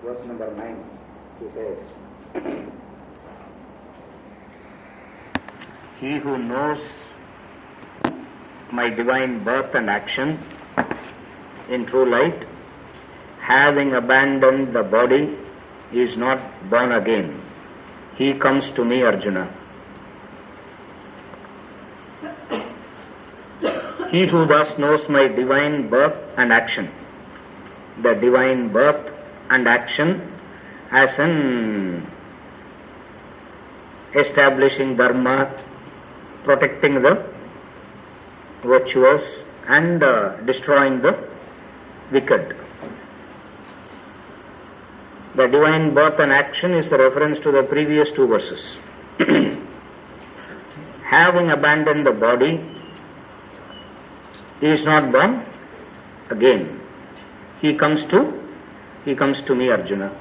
verse number 9, he says, He who knows my divine birth and action in true light, having abandoned the body, is not born again. He comes to me, Arjuna. He who thus knows my divine birth and action, the divine birth and action as in establishing dharma, protecting the virtuous and destroying the wicked. The divine birth and action is a reference to the previous two verses. Having abandoned the body, he is not born again. He comes to me, Arjuna.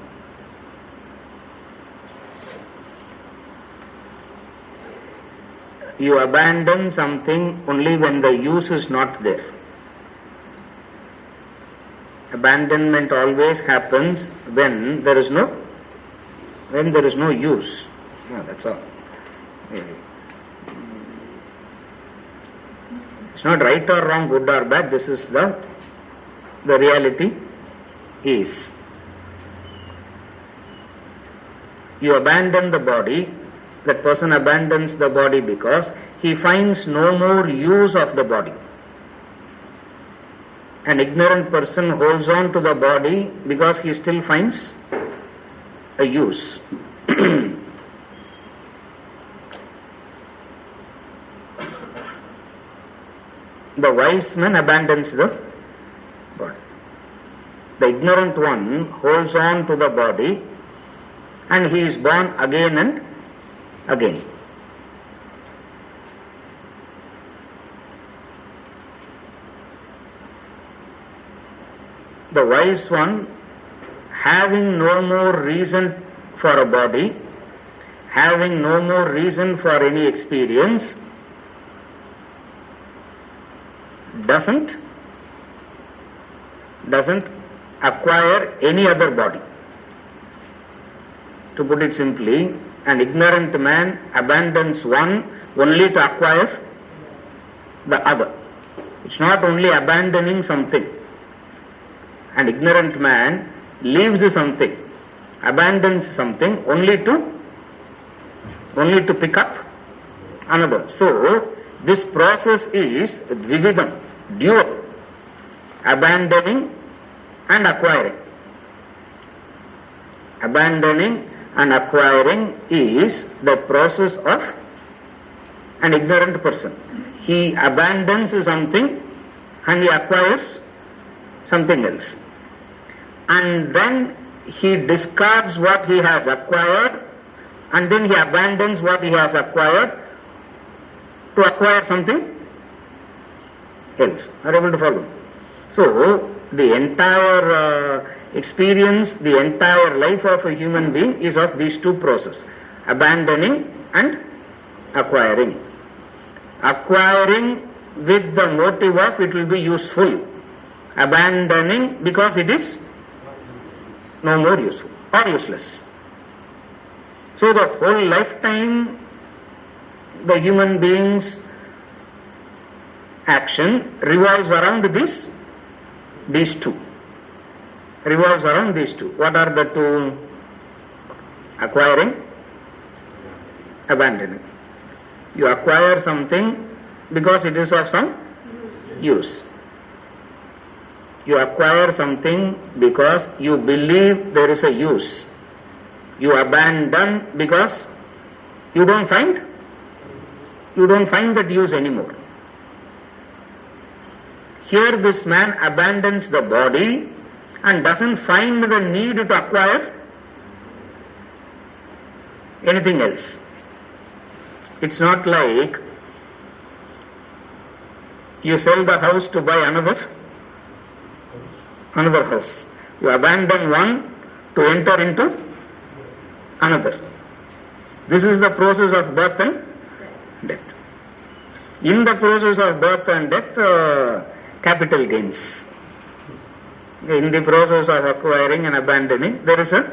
You abandon something only when the use is not there. Abandonment always happens when there is no use. Yeah, that's all. It's not right or wrong, good or bad. This is the reality is. You abandon the body. That person abandons the body because he finds no more use of the body. An ignorant person holds on to the body because he still finds a use. The wise man abandons the body. The ignorant one holds on to the body and he is born again and again. The wise one, having no more reason for a body, having no more reason for any experience, doesn't acquire any other body. To put it simply, an ignorant man abandons one only to acquire the other. It's not only abandoning something. An ignorant man leaves something, abandons something only to pick up another. So, this process is dvividam, dual, abandoning and acquiring. Abandoning and acquiring is the process of an ignorant person. He abandons something and he acquires something else. And then he discards what he has acquired and then he abandons what he has acquired to acquire something else. Are you able to follow? So, the entire experience, the entire life of a human being is of these two processes, abandoning and acquiring. Acquiring with the motive of it will be useful. Abandoning because it is no more useful or useless. So the whole lifetime the human being's action revolves around these two. Revolves around these two. What are the two? Acquiring, abandoning. You acquire something because it is of some use. You acquire something because you believe there is a use. You abandon because you don't find that use anymore. Here this man abandons the body and doesn't find the need to acquire anything else. It's not like you sell the house to buy another house. You abandon one to enter into another. This is the process of birth and death. In the process of birth and death, capital gains. In the process of acquiring and abandoning, there is a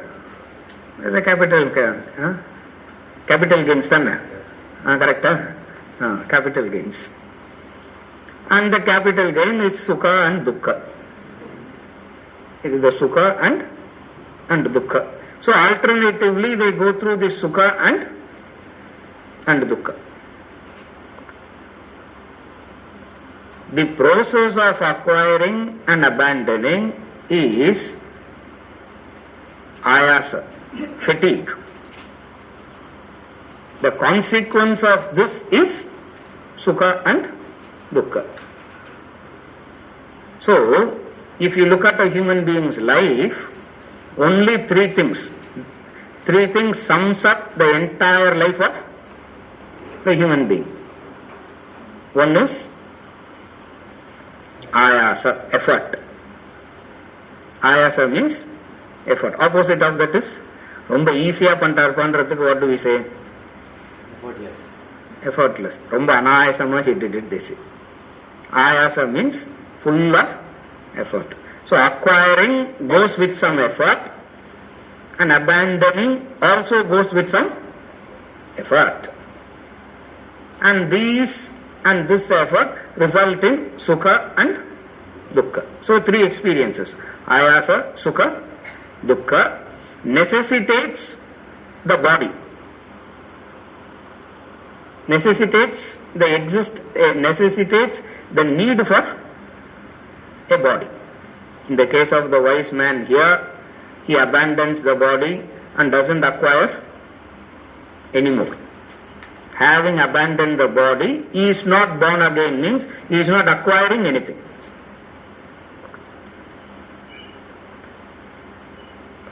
capital gains, correct? Capital gains. And the capital gain is sukha and dukkha. It is the sukha and dukkha. So alternatively they go through the sukha and dukkha. The process of acquiring and abandoning is ayasa, fatigue. The consequence of this is sukha and dukkha. So, if you look at a human being's life, only three things sums up the entire life of the human being. One is ayasa, effort. Ayasa means effort. Opposite of that is ரொம்ப ஈஸியா பண்றதுக்கு what do we say? Effortless. ரொம்ப அனாயாசமா he did it, they say. Ayasa means full of effort. So acquiring goes with some effort and abandoning also goes with some effort. And this effort result in sukha and dukkha. So three experiences. Ayasa, sukha, dukkha necessitates the body. Necessitates the need for a body. In the case of the wise man here, he abandons the body and doesn't acquire anymore. Having abandoned the body, he is not born again, means he is not acquiring anything.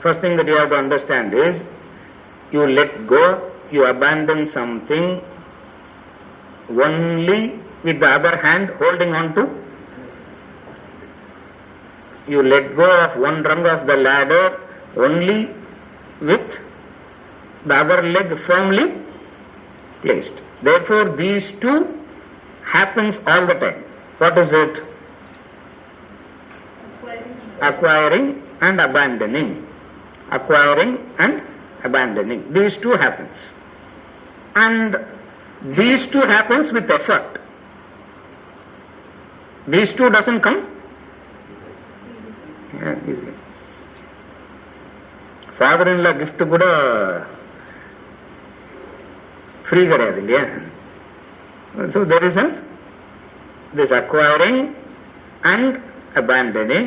First thing that you have to understand is, you let go, you abandon something only with the other hand holding on to. You let go of one rung of the ladder only with the other leg firmly placed. Therefore, these two happens all the time. What is it? Acquiring and abandoning. Acquiring and abandoning. These two happens. And these two happens with effort. These two doesn't come easy. Father-in-law gift கூட free கிடையாது இல்லையா? So there isn't this acquiring and abandoning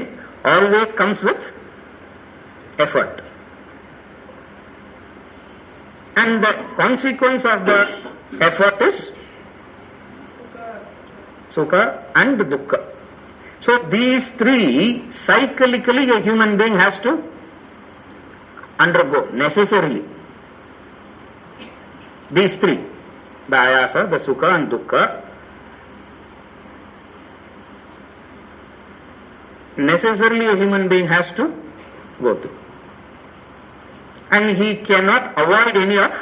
always comes with effort. And the consequence of the effort is sukha and dukkha. So these three cyclically a human being has to undergo necessarily. These three, the ayasa, the sukha and dukkha, necessarily a human being has to go through. And he cannot avoid any of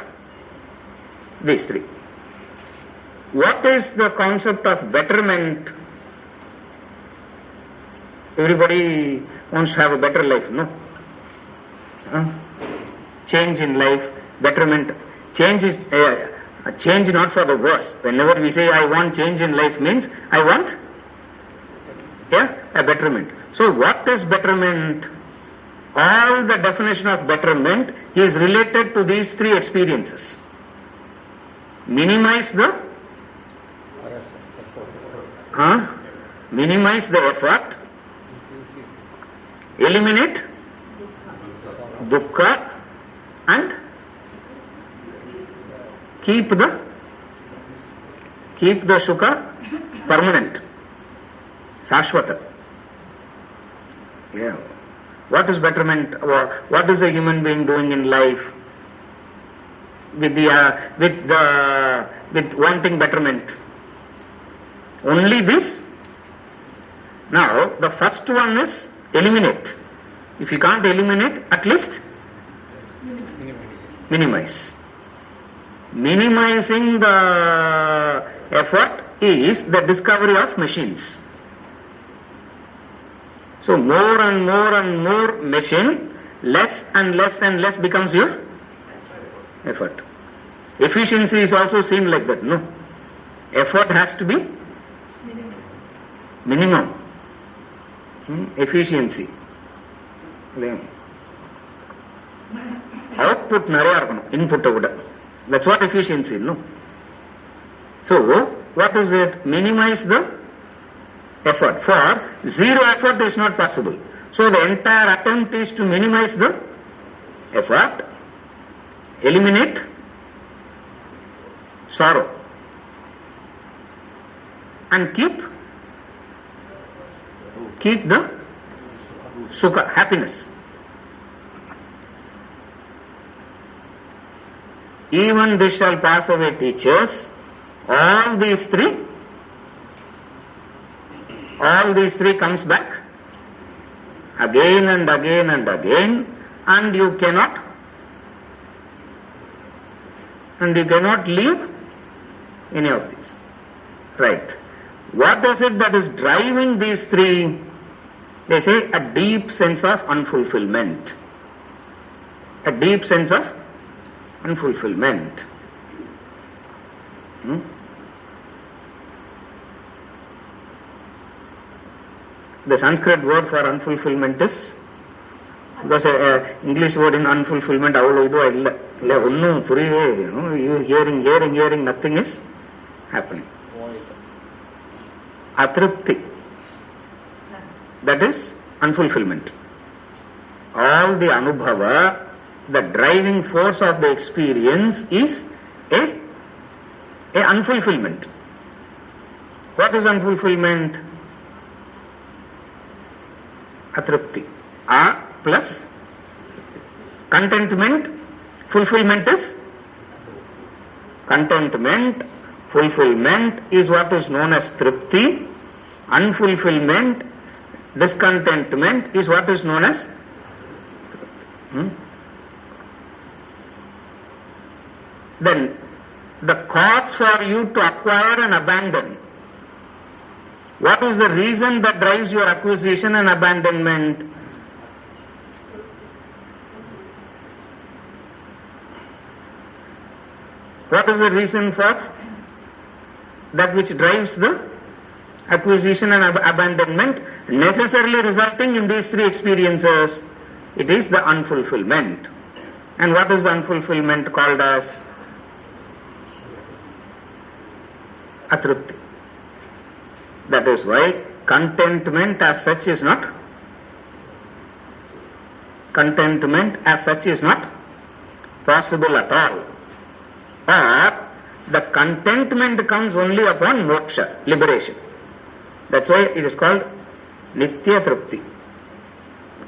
these three. What is the concept of betterment? Everybody wants to have a better life, no? Change in life, betterment. Change is change not for the worse. Whenever we say I want change in life means I want a betterment. So what is betterment? All the definition of betterment is related to these three experiences. Minimize the effort, eliminate dukkha, and keep the sukha permanent, shashvata. Yeah. What is betterment? What is a human being doing in life with wanting betterment? Only this. Now the first one is eliminate. If you can't eliminate, at least minimize. Minimizing the effort is the discovery of machines. So more and more machine, less and less becomes your effort. Efficiency is also seen like that, no? Effort has to be minimum. Efficiency. Output nariya irukano, input kuda. That's what efficiency, no? So, what is it? Minimize the effort. For zero effort is not possible. So the entire attempt is to minimize the effort, eliminate sorrow, and keep the sukha, happiness. Even this shall pass away teaches all these three comes back again and again and again, and you cannot leave any of these. Right. What is it that is driving these three? They say a deep sense of unfulfillment. A deep sense of unfulfillment. The Sanskrit word for unfulfillment is, because English word in unfulfillment avlo idu illa onnu puriyave, you hearing, nothing is happening. Atripti, that is unfulfillment. All the anubhava, the driving force of the experience is a unfulfillment. What is unfulfillment? Atripti. A plus contentment. Fulfillment is contentment. Fulfillment is what is known as tripti. Unfulfillment, discontentment is what is known as Then the cause for you to acquire and abandon. What is the reason that drives your acquisition and abandonment? What is the reason for that which drives the acquisition and abandonment, necessarily resulting in these three experiences? It is the unfulfillment. And what is the unfulfillment called as? Atripti. That is why contentment as such is not possible at all. Or the contentment comes only upon moksha, liberation. That's why it is called Nitya Tripti.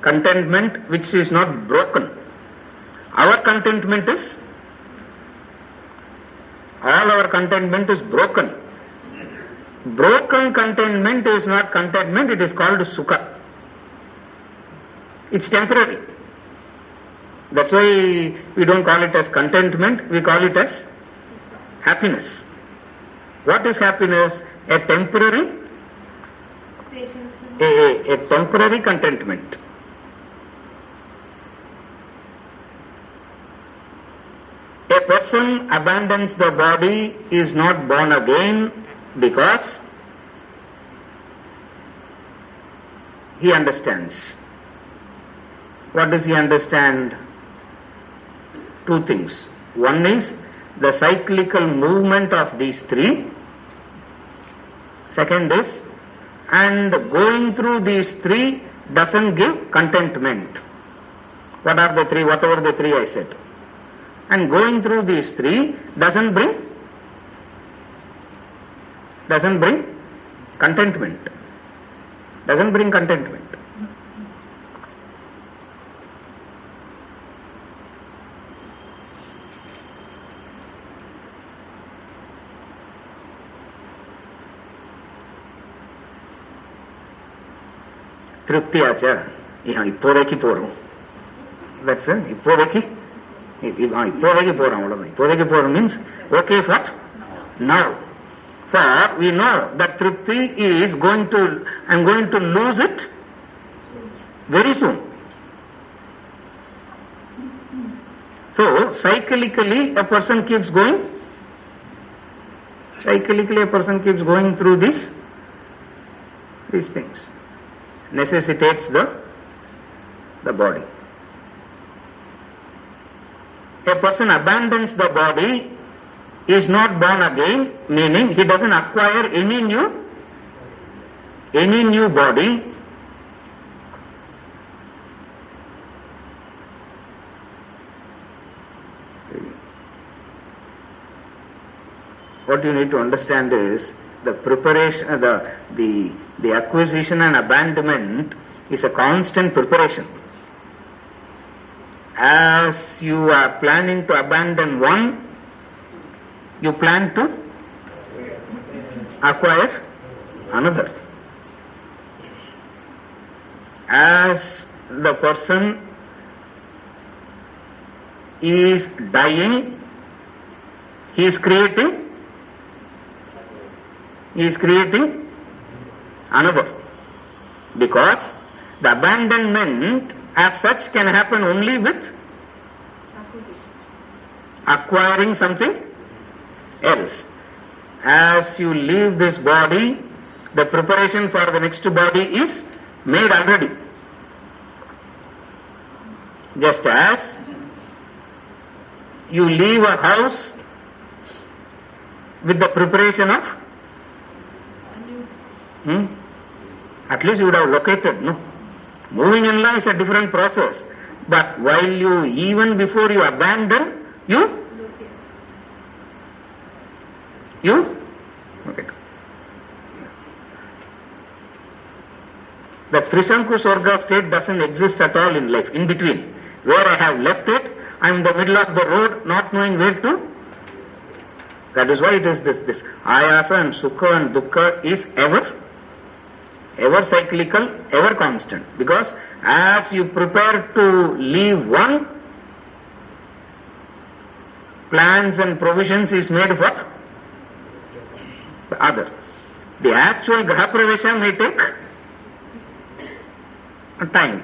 Contentment which is not broken. All our contentment is broken. Broken contentment is not contentment, it is called sukha. It's temporary. That's why we don't call it as contentment, we call it as happiness. What is happiness? A temporary contentment. A person abandons the body, is not born again, because he understands. What does he understand? Two things. One is the cyclical movement of these three. Second is, and going through these three doesn't give contentment. What are the three? Whatever the three I said. And going through these three doesn't bring contentment. Doesn't bring contentment. திருப்தியாச்சா இப்போதைக்கு போறோம். That's it. இப்போதைக்கு போறோம் அவ்வளவுதான். இப்போதைக்கு போறோம் means okay for now. For we know that tripti is I'm going to lose it very soon. So, cyclically a person keeps going. Cyclically a person keeps going through these things. Necessitates the body. A person abandons the body, is not born again, meaning he doesn't acquire any new body. What you need to understand is the preparation, the acquisition and abandonment is a constant preparation. As you are planning to abandon one, you plan to acquire another. As the person is dying, he is creating another. Because the abandonment as such can happen only with acquiring something else. As you leave this body, the preparation for the next body is made already. Just as you leave a house with the preparation of at least you would have located, no? Moving in life is a different process. But even before you abandon, you okay. The Trishanku Swarga state doesn't exist at all in life, in between. Where I have left it, I am in the middle of the road, not knowing where to. That is why it is this ayasa and sukha and dukkha is ever cyclical, ever constant. Because as you prepare to leave one, plans and provisions is made for the other. The actual Graha Pravesha may take a time.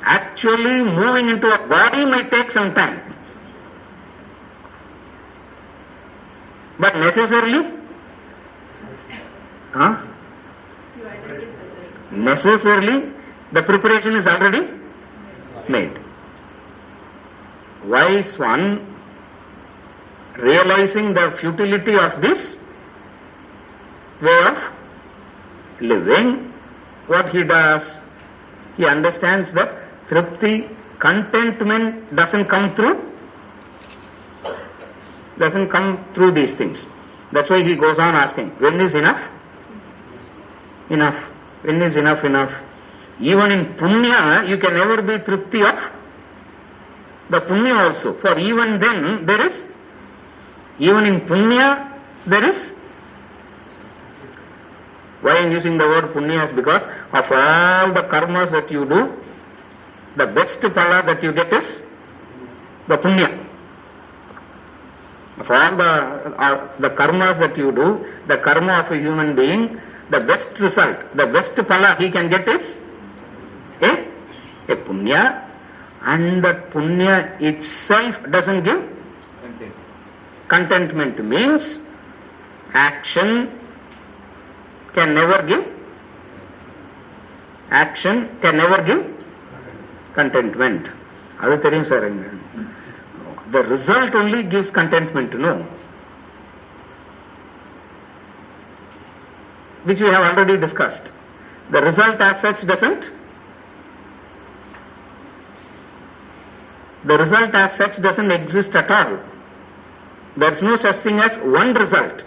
Actually moving into a body may take some time. But necessarily the preparation is already made. Wise one, realizing the futility of this way of living, what he does, he understands that tripti, contentment doesn't come through these things. That's why he goes on asking, when is enough? Enough. When is enough? Enough. Even in punya, you can never be tripti of the punya also. For even then, even in punya, there is. Why I am using the word punya is because of all the karmas that you do, the best pala that you get is the punya. Of all the karmas that you do, the karma of a human being, the best result, the best pala he can get is a punya, and that punya itself doesn't give contentment. Means action can never give contentment. Adu theriyum sir. The result only gives contentment, no? Which we have already discussed. The result as such doesn't exist at all. There is no such thing as one result.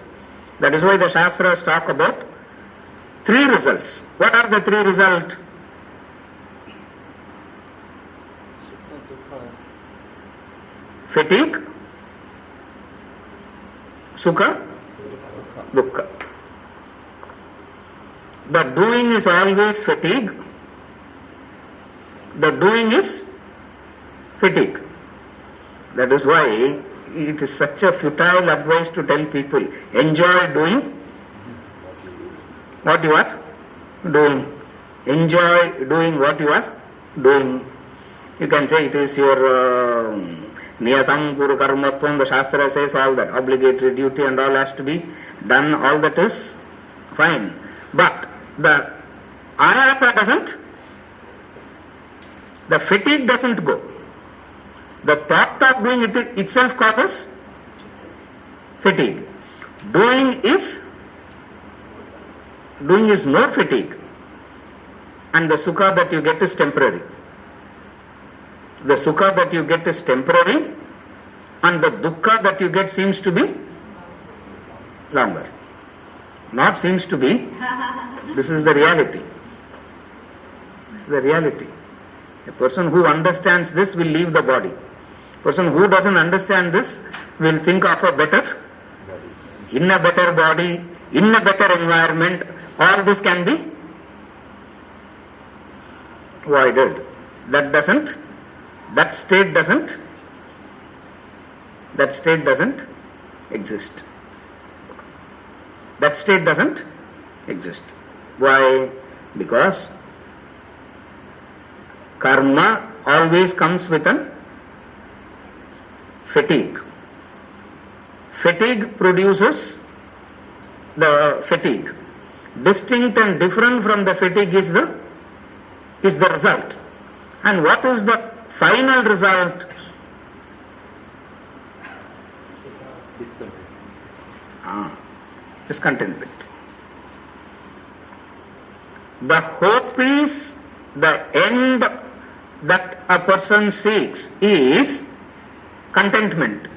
That is why the Shastras talk about three results. What are the three results? Fatigue, sukha, dukkha. The doing is always fatigue. The doing is fatigue. That is why it is such a futile advice to tell people, enjoy doing what you are doing. enjoy doing what you are doing. You can say it is your niyatam puru karmatvam, the Shastra says all that, obligatory duty and all has to be done, all that is fine. But the ayasa doesn't, the fatigue doesn't go. The thought of doing it itself causes fatigue. Doing is more fatigue, and the sukha that you get is temporary. The sukha that you get is temporary, and the dukkha that you get seems to be longer. Not seems to be, this is the reality. The reality. A person who understands this will leave the body. A person who doesn't understand this will think of a better, in a better body, in a better environment. All this can be avoided. That state doesn't exist. That state doesn't exist. Why? Because karma always comes with a fatigue. Fatigue produces the fatigue. Distinct and different from the fatigue is the result. And what is the final result? Discontentment. The hope is, the end that a person seeks is contentment.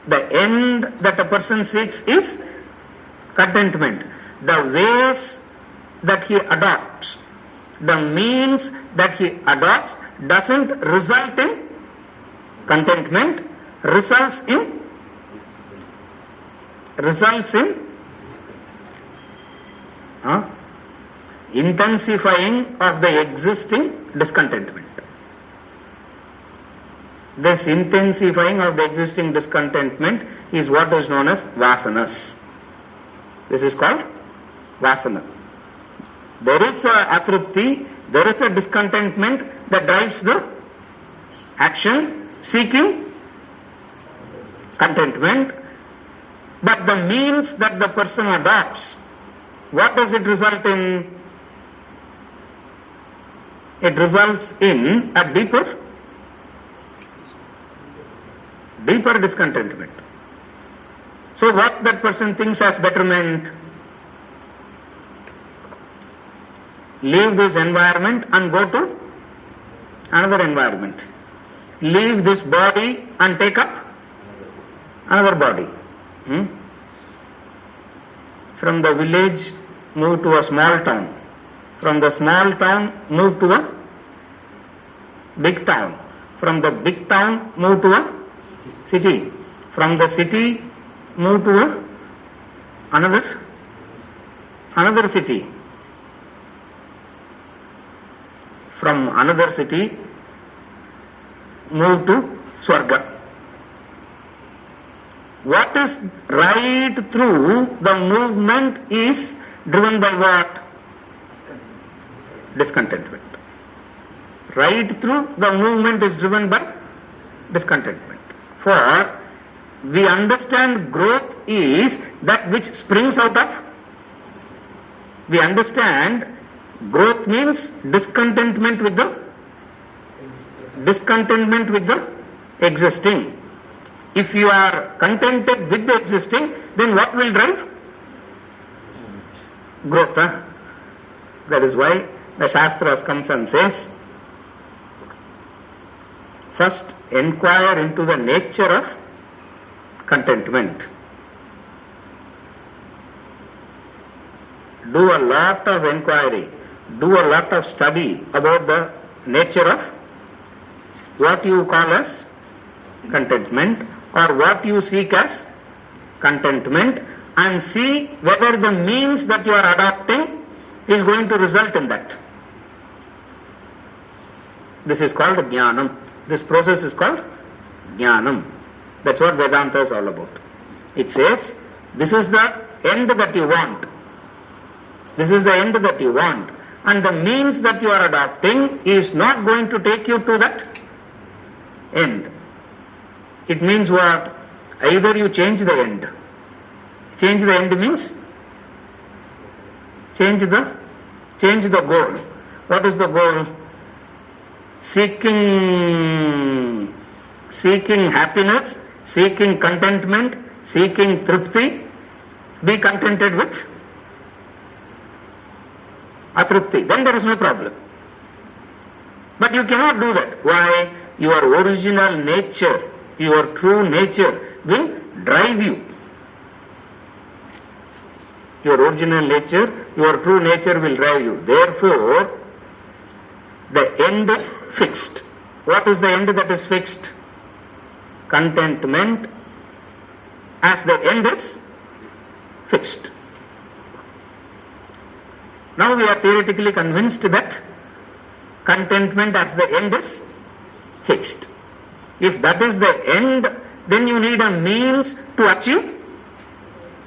The end that a person seeks is contentment. The ways that he adopts, the means that he adopts doesn't result in contentment, results in intensifying of the existing discontentment. This intensifying of the existing discontentment is what is known as vasanas. This is called vasana. There is a atrupti, there is a discontentment that drives the action seeking contentment, but the means that the person adopts, what does it result in? It results in a deeper discontentment. So what that person thinks as betterment? Leave this environment and go to another environment. Leave this body and take up another body. From the village, move to a small town. From the small town, move to a big town. From the big town, move to a city. From the city, move to another city. From another city, move to Swarga. What is right through the movement is driven by what? Discontentment. Right through the movement is driven by discontentment. For we understand growth is that which springs out of. We understand growth means discontentment with the existing. If you are contented with the existing, then what will drive? Growth. That is why the Shastras comes and says, first inquire into the nature of contentment. Do a lot of inquiry, do a lot of study about the nature of what you call as contentment or what you seek as contentment, and see whether the means that you are adopting is going to result in that. This is called jnanam. This process is called jnanam. That's what Vedanta is all about. It says, this is the end that you want. This is the end that you want. And the means that you are adopting is not going to take you to that end. It means what? Either you change the end. Change the end means change the goal. What is the goal? Seeking happiness, seeking contentment, seeking tripti. Be contented with atripti. Then there is no problem. But you cannot do that. Why? Your original nature, your true nature will drive you. Your original nature, your true nature will drive you. Therefore, the end is fixed. What is the end that is fixed? Contentment, as the end is fixed. Now we are theoretically convinced that contentment as the end is fixed. If that is the end, then you need a means to achieve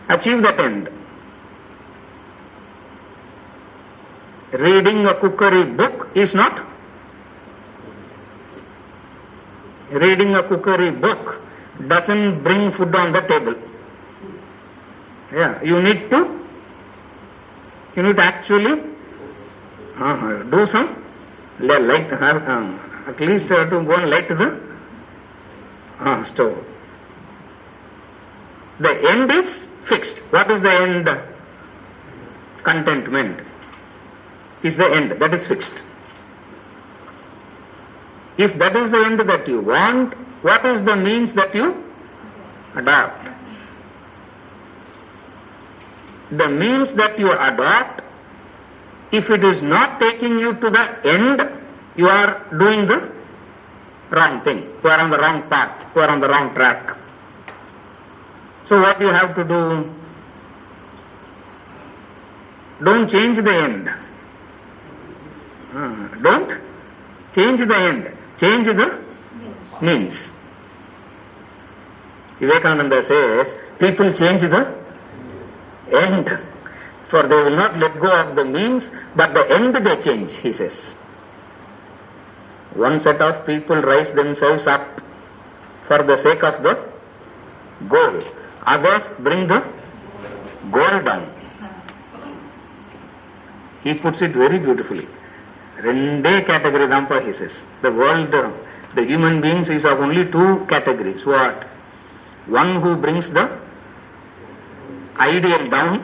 that end. Reading a cookery book is not. Reading a cookery book doesn't bring food on the table. Yeah, you need to actually do some light. At least to go and light the stove. The end is fixed. What is the end? Contentment is the end that is fixed. If that is the end that you want, what is the means that you adopt? The means that you adopt, if it is not taking you to the end, you are doing the wrong thing. You are on the wrong path. You are on the wrong track. So what you have to do? Don't change the end. Don't change the end. Change the means. Vivekananda says, people change the end, for they will not let go of the means, but the end they change, he says. One set of people raise themselves up for the sake of the goal. Others bring the goal down. He puts it very beautifully. Rende category dampa, he says. The world, the human beings is of only two categories. What? One who brings the ideal down,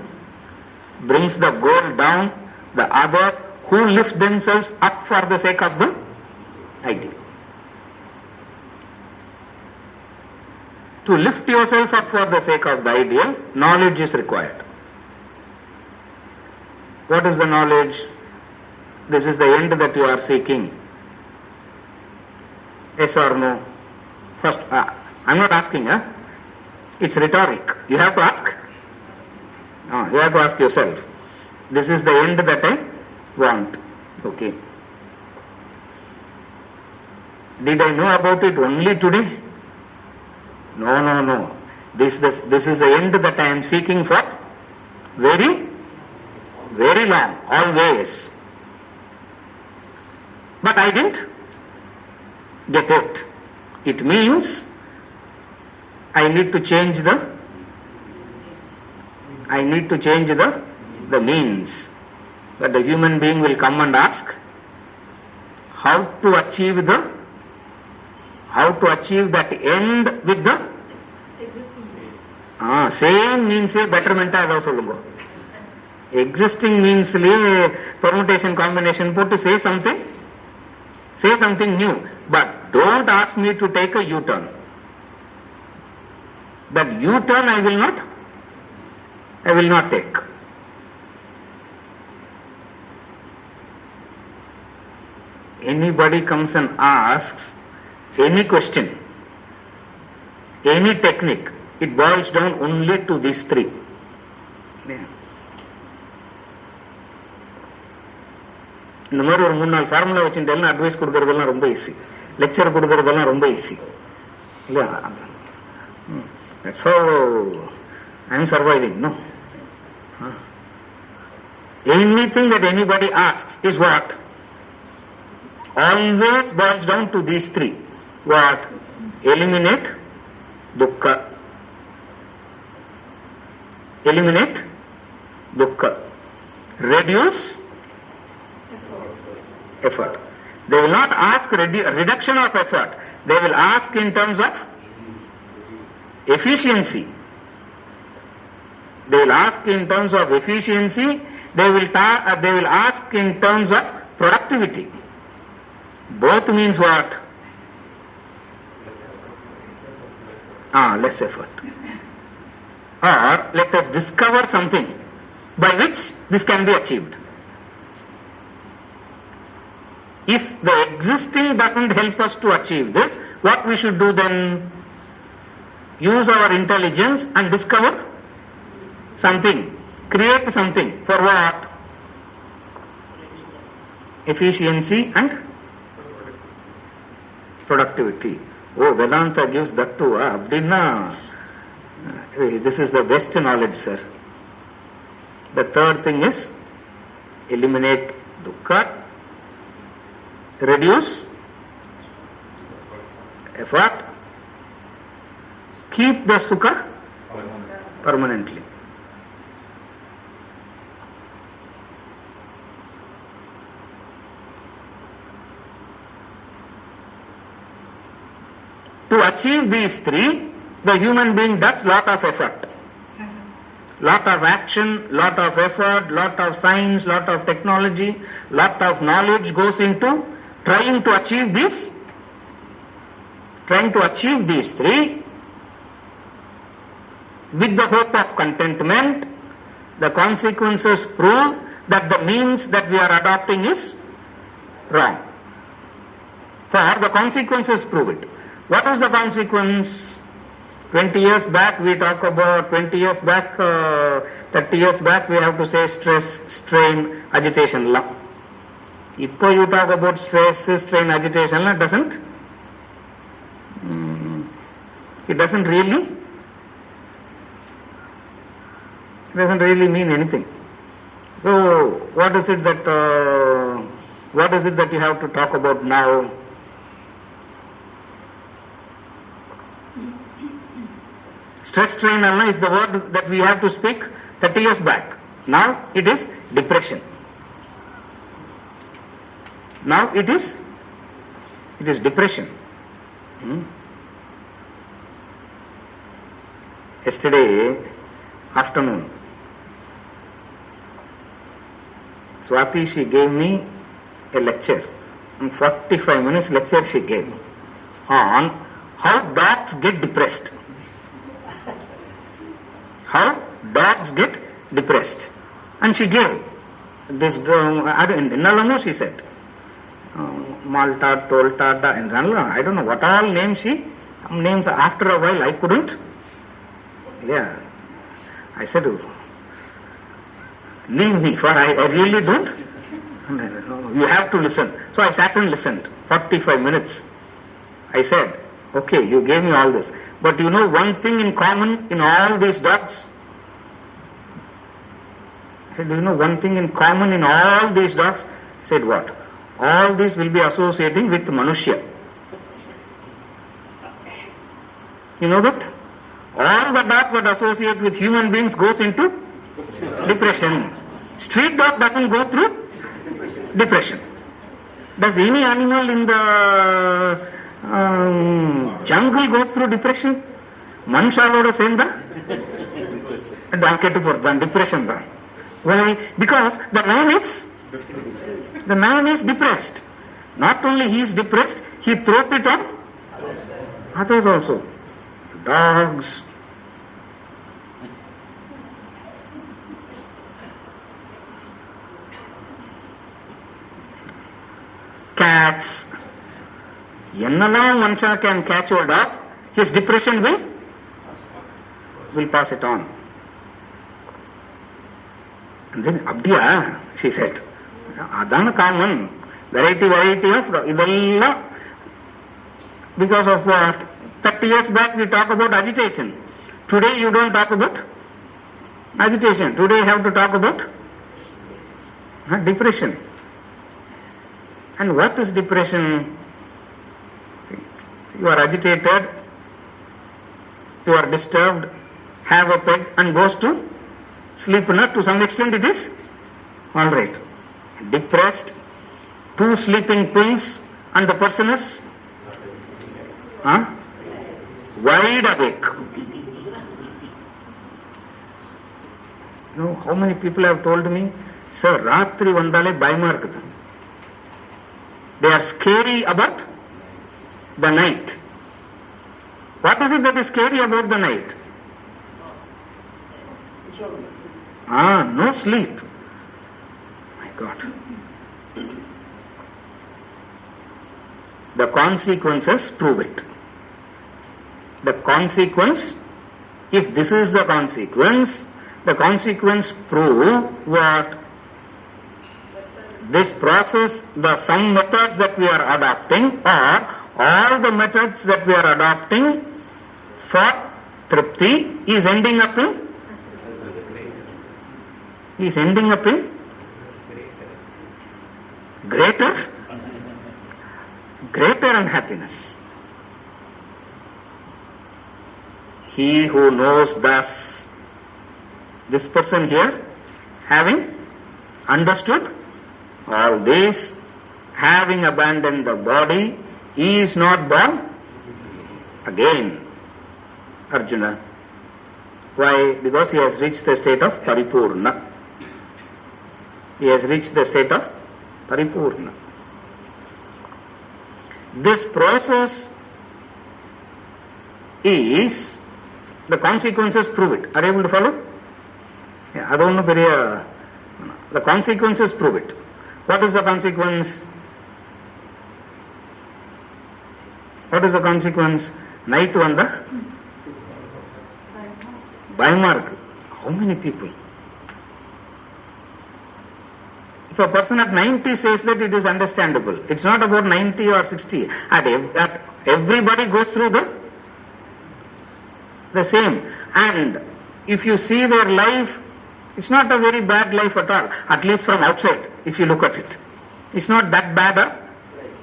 brings the goal down. The other who lift themselves up for the sake of the ideal. To lift yourself up for the sake of the ideal, knowledge is required. What is the knowledge? This is the end that you are seeking. Yes or no? First, I am not asking, it's rhetoric. You have to ask. You have to ask yourself. This is the end that I want. Okay. Did I know about it only today? No. This is the end that I am seeking for very, very long, always. But I didn't get it. It means I need to change the means. That the human being will come and ask how to achieve that end with the same means betterment as also. Existing means permutation combination put to say something new, but don't ask me to take a U-turn. That U-turn I will not take. Anybody comes and asks any question, any technique, it boils down only to these three. இந்த மாதிரி ஒரு 3-4 formula வச்சுட்டு எல்லாம் advice கொடுக்கறதெல்லாம் ரொம்ப easy, lecture கொடுக்கறதெல்லாம் ரொம்ப easy இல்லையா? That's how I am surviving, no? Anything that anybody asks is what? Always boils down to these three. What? Eliminate dukkha. Eliminate dukkha. Reduce effort. They will not ask reduction of effort. They will ask in terms of efficiency. They will ask in terms of efficiency. They will ask in terms of productivity. Both means what? Less effort. Or let us discover something by which this can be achieved. If the existing doesn't help us to achieve this, what we should do then? Use our intelligence and discover something. Create something. For what? Efficiency and productivity. Oh, Vedanta gives that too. Abdina. This is the best knowledge, sir. The third thing is eliminate dukkha, reduce effort, keep the sukha permanently. To achieve these three, the human being does lot of effort. Lot of action, lot of effort, lot of science, lot of technology, lot of knowledge goes into trying to achieve this. Trying to achieve these three with the hope of contentment. The consequences prove that the means that we are adopting is wrong. For the consequences prove it. What is the consequence? 20 years back we talk about, 30 years back we have to say stress, strain, agitation. If you talk about stress, strain, agitation, it doesn't really mean anything. So what is it that you have to talk about now? Stress, strain is the word that we have to speak 30 years back. Now it is depression. Now it is depression. Yesterday afternoon, Swati, she gave me a lecture. 45 minutes lecture she gave on how dogs get depressed. How dogs get depressed. And she gave this, in Nalamo she said, Malta, Tolta, and I don't know what all names some names after a while I couldn't. Yeah. I said, leave me, for I really don't. You have to listen. So I sat and listened, 45 minutes. I said, okay, you gave me all this. But you know one thing in common in all these dogs? I said, do you know one thing in common in all these dogs? I said, what? All these will be associating with Manushya. You know that? All the dogs that associate with human beings goes into depression. Street dog doesn't go through depression. Does any animal in the jungle go through depression? Manushalora senda? Depression. Why? Because the man is depressed. Not only he is depressed, he throws it on others also. Dogs. Cats. Yennalam Mansha can catch hold of, his depression will pass it on. And then Abdiya, she said, Adana common, variety of idella. Because of what? 30 years back we talk about agitation. Today you don't talk about agitation. Today you have to talk about Depression. And what is depression? You are agitated, you are disturbed, have a peg and goes to sleep. To some extent it is alright. Depressed, 2 sleeping pills and the person is wide awake. You know how many people have told me, sir, Ratri vandale bayama irukku. They are scary about the night. What is it that is scary about the night? No sleep. My God. The consequences prove it. The consequence, if this is the consequence prove what? This process, some methods that we are adopting, or all the methods that we are adopting for Tripti is ending up in greater unhappiness. He who knows thus, this person here, having understood all this, having abandoned the body, he is not born again. Arjuna. Why? Because he has reached the state of Paripurna. He has reached the state of Paripurna. This process is, the consequences prove it. Are you able to follow? Yeah, the consequences prove it. What is the consequence? What is the consequence? Night vanda Baimark. How many people? If a person at 90 says that, it is understandable. It's not about 90 or 60. Everybody goes through the same. And if you see their life, it's not a very bad life at all. At least from outside, if you look at it. It's not that bad a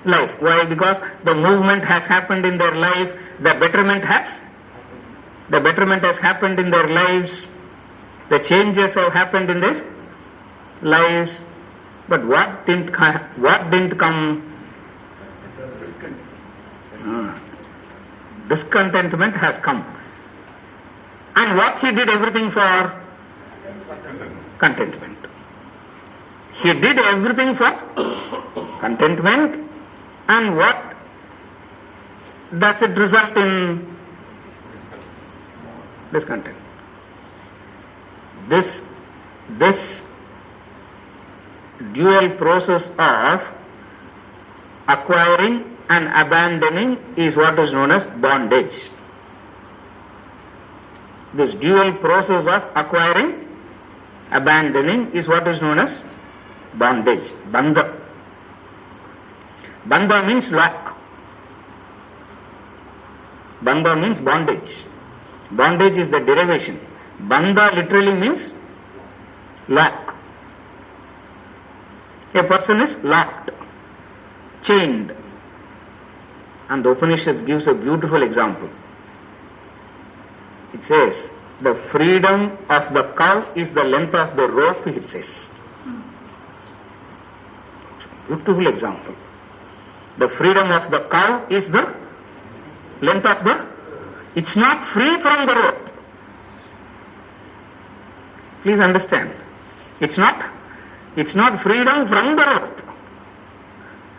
life. Why? Because the movement has happened in their life. The betterment has happened in their lives. The changes have happened in their lives. But what didn't come? Discontentment has come. And what he did everything for? Contentment. He did everything for contentment. And what does it result in? Discontent. This dual process of acquiring and abandoning is what is known as bondage. This dual process of acquiring, abandoning is what is known as bondage. Bandha. Bandha means lock. Bandha means bondage. Bondage is the derivation. Bandha literally means lock. A person is locked, chained. And the Upanishad gives a beautiful example. It says, the freedom of the cow is the length of the rope, it says. Beautiful example. The freedom of the cow is the length of the... It's not free from the rope. Please understand. It's not freedom from the rope.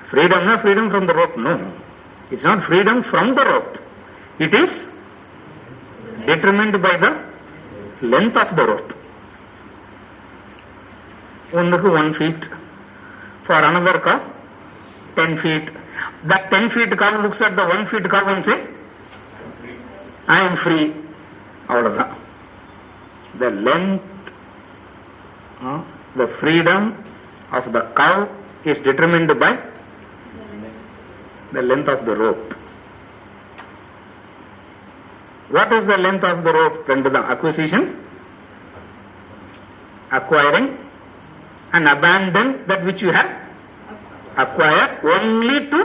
Freedom from the rope, no. It's not freedom from the rope. It is determined by the length of the rope. One 1 feet. For another cow, 10 feet. That 10 feet cow looks at the 1 feet cow and say, I am free. The length, the freedom of the cow is determined by the length of the rope. What is the length of the rope? Acquisition, acquiring, and abandon that which you have acquired only to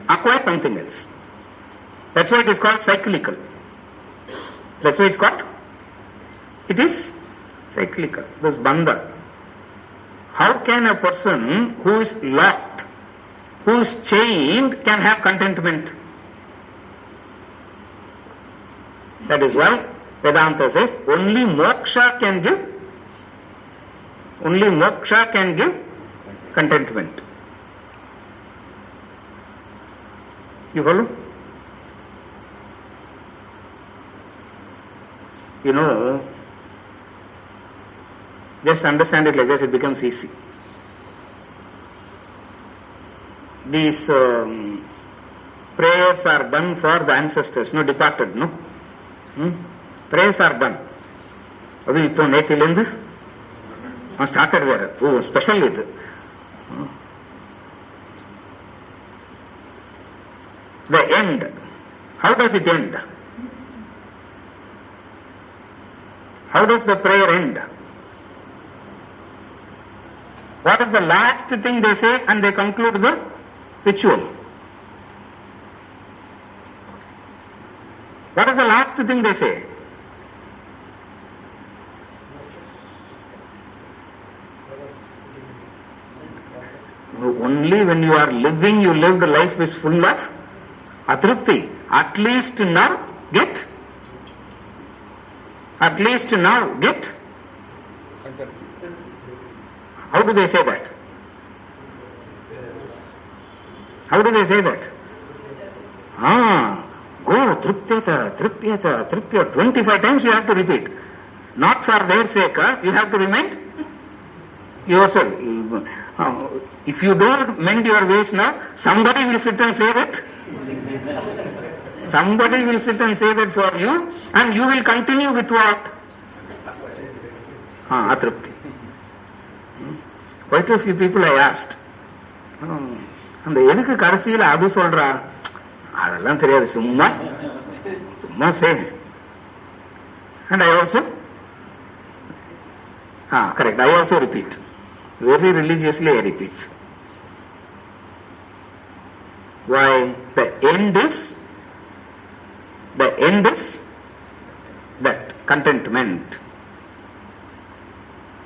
acquire something else. That's why it is called cyclical. That's why it's called. It is cyclical. This bandha. How can a person who is locked, who is chained, can have contentment? That is why Vedanta says only moksha can give contentment. You follow? You know, just understand it like this, it becomes easy. These prayers are done for the ancestors, no, departed, no? Prayers are done. ಅದು இப்போ ನೇತಿಲಿಂದ started there. Oh, special ಇದು. The end. How does it end? How does the prayer end? What is the last thing they say and they conclude the ritual? What is the last thing they say? Only when you are living, you lived a life is full of atrupti. At least now get. At least now get. How do they say that? How do they say that? Go, tripyasa. 25 times you have to repeat. Not for their sake, you have to remind yourself. If you don't mend your ways now, somebody will sit and say that. Somebody will sit and say that for you, and you will continue with what? Atrupti. Quite a few people I asked. அந்த எதுக்கு கடைசியில் அது சொல்றா, அதெல்லாம் தெரியாது, சும்மா சே. And I also correct, I also repeat. Very religiously I repeat. Why? The end is that contentment.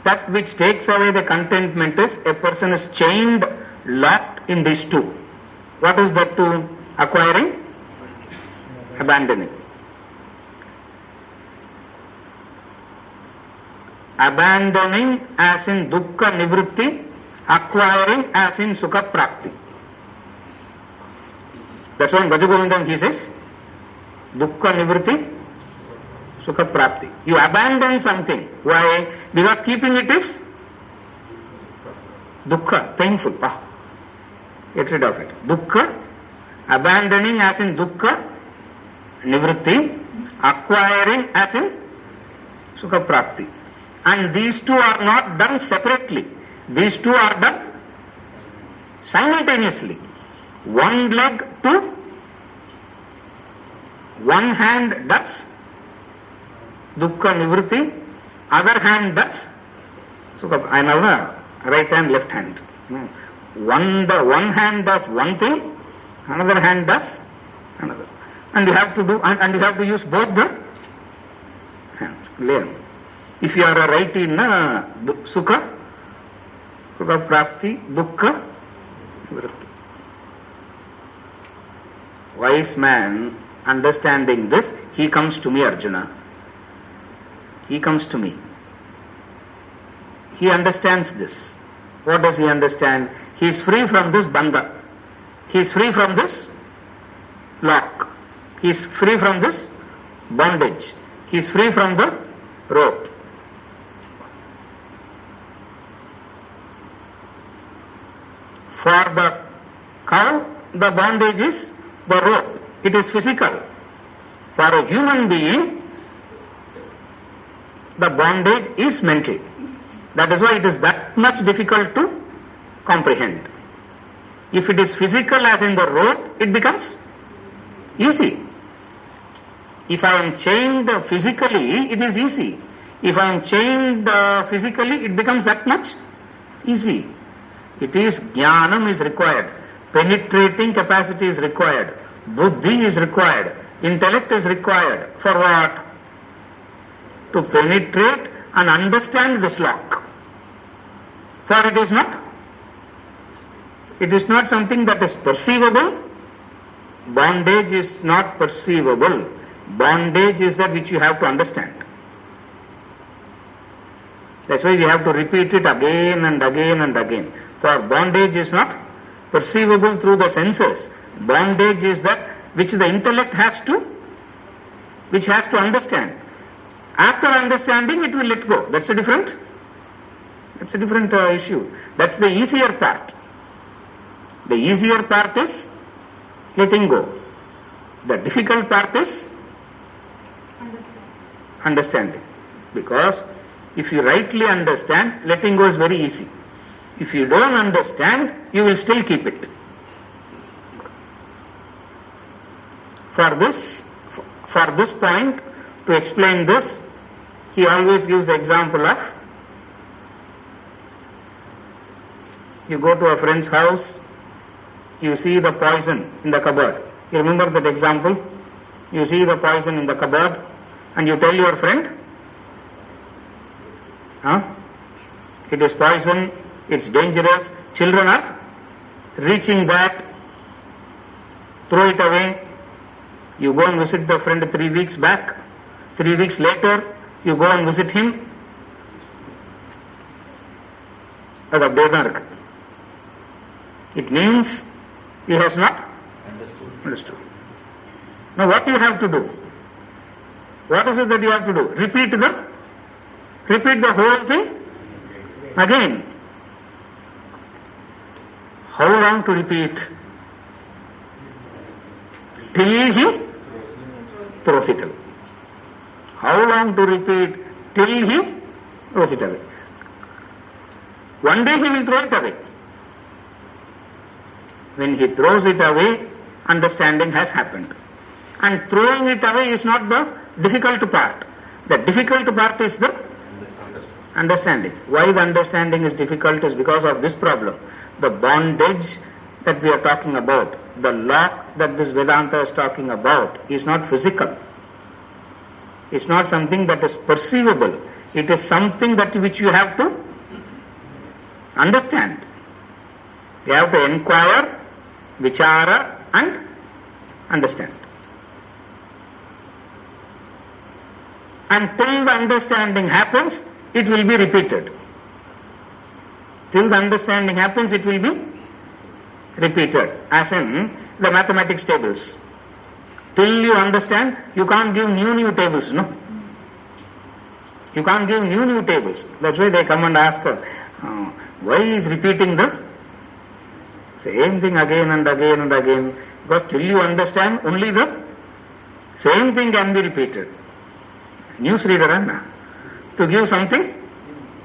That which takes away the contentment is a person is chained, locked in these two. What is that two? Acquiring, abandoning. Abandoning as in dukkha nivritti, acquiring as in sukha prakti. That's why in Bhajagovindam he says, dukkha nivritti, sukha prapti. You abandon something. Why? Because keeping it is dukkha, painful. Get rid of it. Dukkha, abandoning as in dukkha nivritti, acquiring as in sukha prapti. And these two are not done separately. These two are done simultaneously. One leg to one hand does dukkha nivritti, other hand does sukha. I know right hand, left hand. One hand does one thing, another hand does another. And you have to do, and you have to use both the hands. Learn. If you are a righty in sukha prapti, dukkha vritti. Wise man, understanding this, he comes to me, Arjuna. He comes to me. He understands this. What does he understand? He is free from this bandha. He is free from this lock. He is free from this bondage. He is free from the rope. For the cow, the bondage is the rope. It is physical. For a human being, the bondage is mental. That is why it is that much difficult to comprehend. If it is physical as in the rope, it becomes easy. If I am chained physically, it is easy. If I am chained physically, it becomes that much easy. It is jnanam is required. Penetrating capacity is required. Buddhi is required. Intellect is required. For what? To penetrate and understand this lock. For it is not. It is not something that is perceivable. Bondage is not perceivable. Bondage is that which you have to understand. That's why we have to repeat it again and again and again. For bondage is not perceivable through the senses. Bondage is that which the intellect has to understand. After understanding, it will let go. That's a different issue. That's the easier part. The easier part is letting go. The difficult part is understanding. Because if you rightly understand, letting go is very easy. If you don't understand, you will still keep it. For this point, to explain this, he always gives the example of, you go to a friend's house, you see the poison in the cupboard. You remember that example? You see the poison in the cupboard and you tell your friend, it is poison, it's dangerous, children are reaching that, throw it away. You go and visit the friend 3 weeks back. 3 weeks later, you go and visit him. It means he has not understood. Now what you have to do? What is it that you have to do? Repeat the whole thing again. How long to repeat? Till he throws it away. How long to repeat? Till he throws it away. One day he will throw it away. When he throws it away, understanding has happened. And throwing it away is not the difficult part. The difficult part is the understanding. Why the understanding is difficult is because of this problem. The bondage that we are talking about, the lock that this Vedanta is talking about is not physical. It's not something that is perceivable. It is something that which you have to understand. You have to inquire, vichara and understand. Until the understanding happens, it will be repeated. Till the understanding happens, it will be repeated. As in the mathematics tables. Till you understand, you can't give new tables, no? You can't give new tables. That's why they come and ask, why is repeating the same thing again and again and again? Because till you understand, only the same thing can be repeated. News reader, Anna, to give something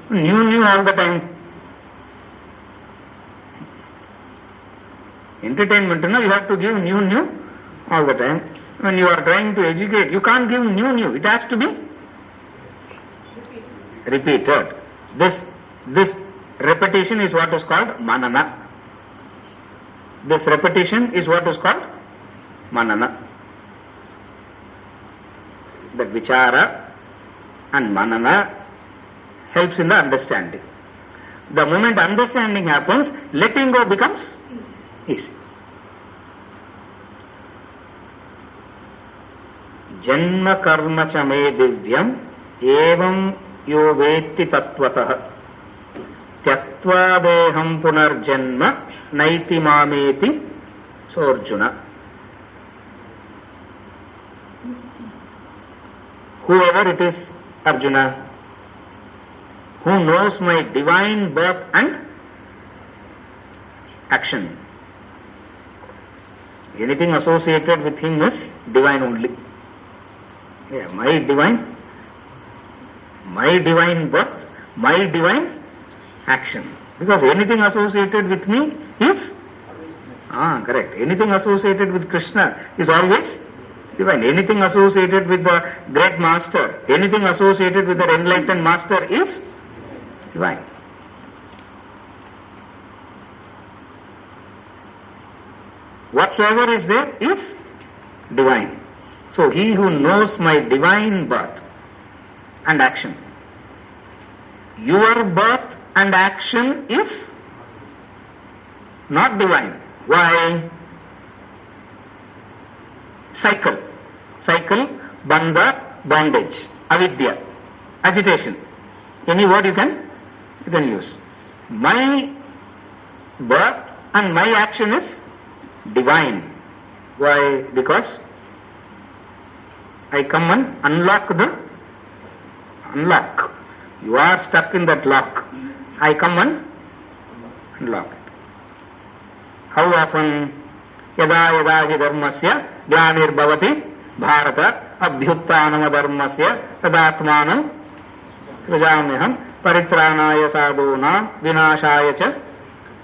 new all the time. Entertainment, you have to give new all the time. When you are trying to educate, you can't give new. It has to be repeated. This repetition is what is called manana. This repetition is what is called manana. The vichara and manana helps in the understanding. The moment understanding happens, letting go becomes easy. Janma karma cha me divyam evam yo vetti tattvataha tyaktva deham punarjanma naiti mameti sorjuna. Whoever it is, Arjuna, who knows my divine birth and action. Anything associated with him is divine only. Yeah, my divine birth, my divine action. Because anything associated with me is correct. Anything associated with Krishna is always divine. Anything associated with the great master, anything associated with the enlightened master is divine. Whatsoever is there is divine. So he who knows my divine birth and action. Your birth and action is not divine. Why? Cycle, bandha, bondage, avidya, agitation. Any word you can use. My birth and my action is divine. Why? Because I come and unlock. You are stuck in that lock. I come and unlock it. How often? Yada yada hi dharmasya glanir bhavati bharata abhyuttanam dharmasya tadatmanam srijamyaham paritranaya sadhunam vinashaya cha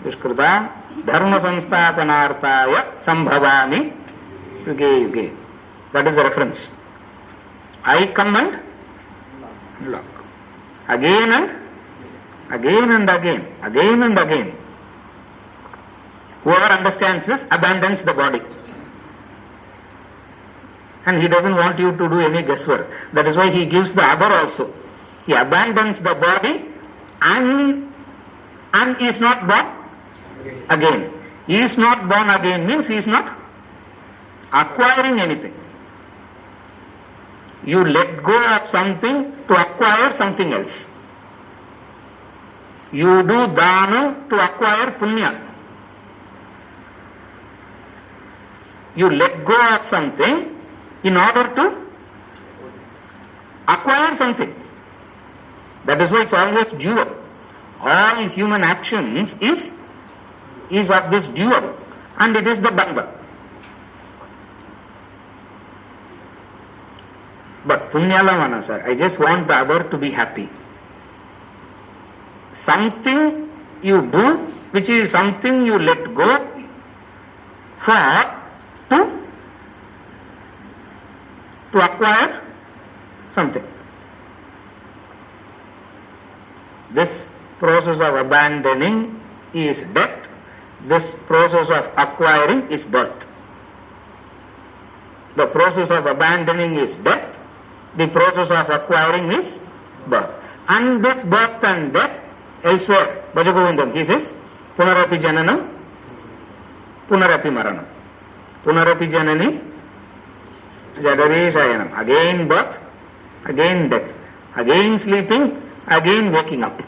dushkrita dharma samsthapanarthaya sambhavami yuge yuge. That is the reference. I come and unlock. Again and again. Whoever understands this abandons the body. And he doesn't want you to do any guesswork. That is why he gives the other also. He abandons the body and is not born again. He is not born again means he is not acquiring anything. You let go of something to acquire something else. You do dana to acquire punya. You let go of something in order to acquire something. That is why it's always dual. All human actions is of this dual, and it is the bandha. But punyalamana, sir, I just want the other to be happy. Something you do, which is something you let go for to acquire something. This process of abandoning is death. This process of acquiring is birth. The process of abandoning is death. The process of acquiring is birth. And this birth and death elsewhere, Bhajagovindam, he says, Punarapi Jananam, Punarapi Maranam. Punarapi Janani, Jadare Shayanam. Again birth, again death. Again sleeping, again waking up.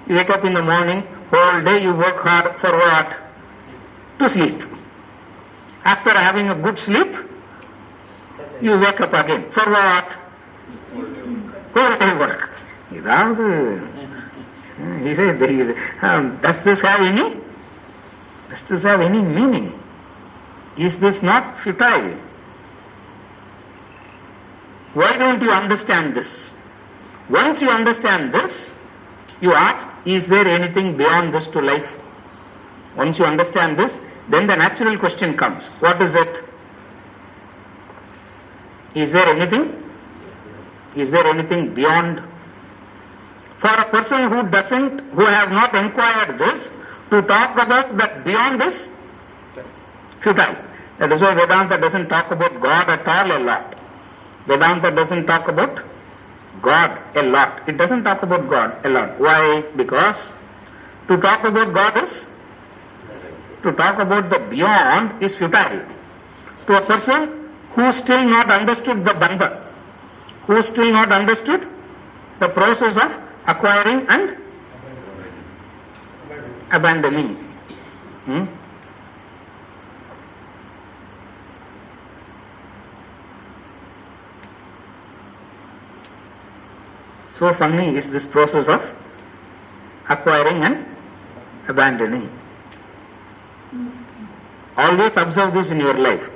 You wake up in the morning, whole day you work hard for what? To sleep. After having a good sleep, you wake up again. For what? Whole day work. He says, does this have any meaning? Is this not futile? Why don't you understand this? Once you understand this, you ask, is there anything beyond this to life? Once you understand this, then the natural question comes. What is it? Is there anything? Is there anything beyond? For a person who have not inquired this, to talk about that beyond is futile. That is why Vedanta doesn't talk about God at all a lot. Vedanta doesn't talk about God a lot. It doesn't talk about God a lot. Why? Because to talk about God is, to talk about the beyond is futile. To a person who still not understood the bandha, who still not understood the process of acquiring and abandoning. So funny is this process of acquiring and abandoning. Always observe this in your life.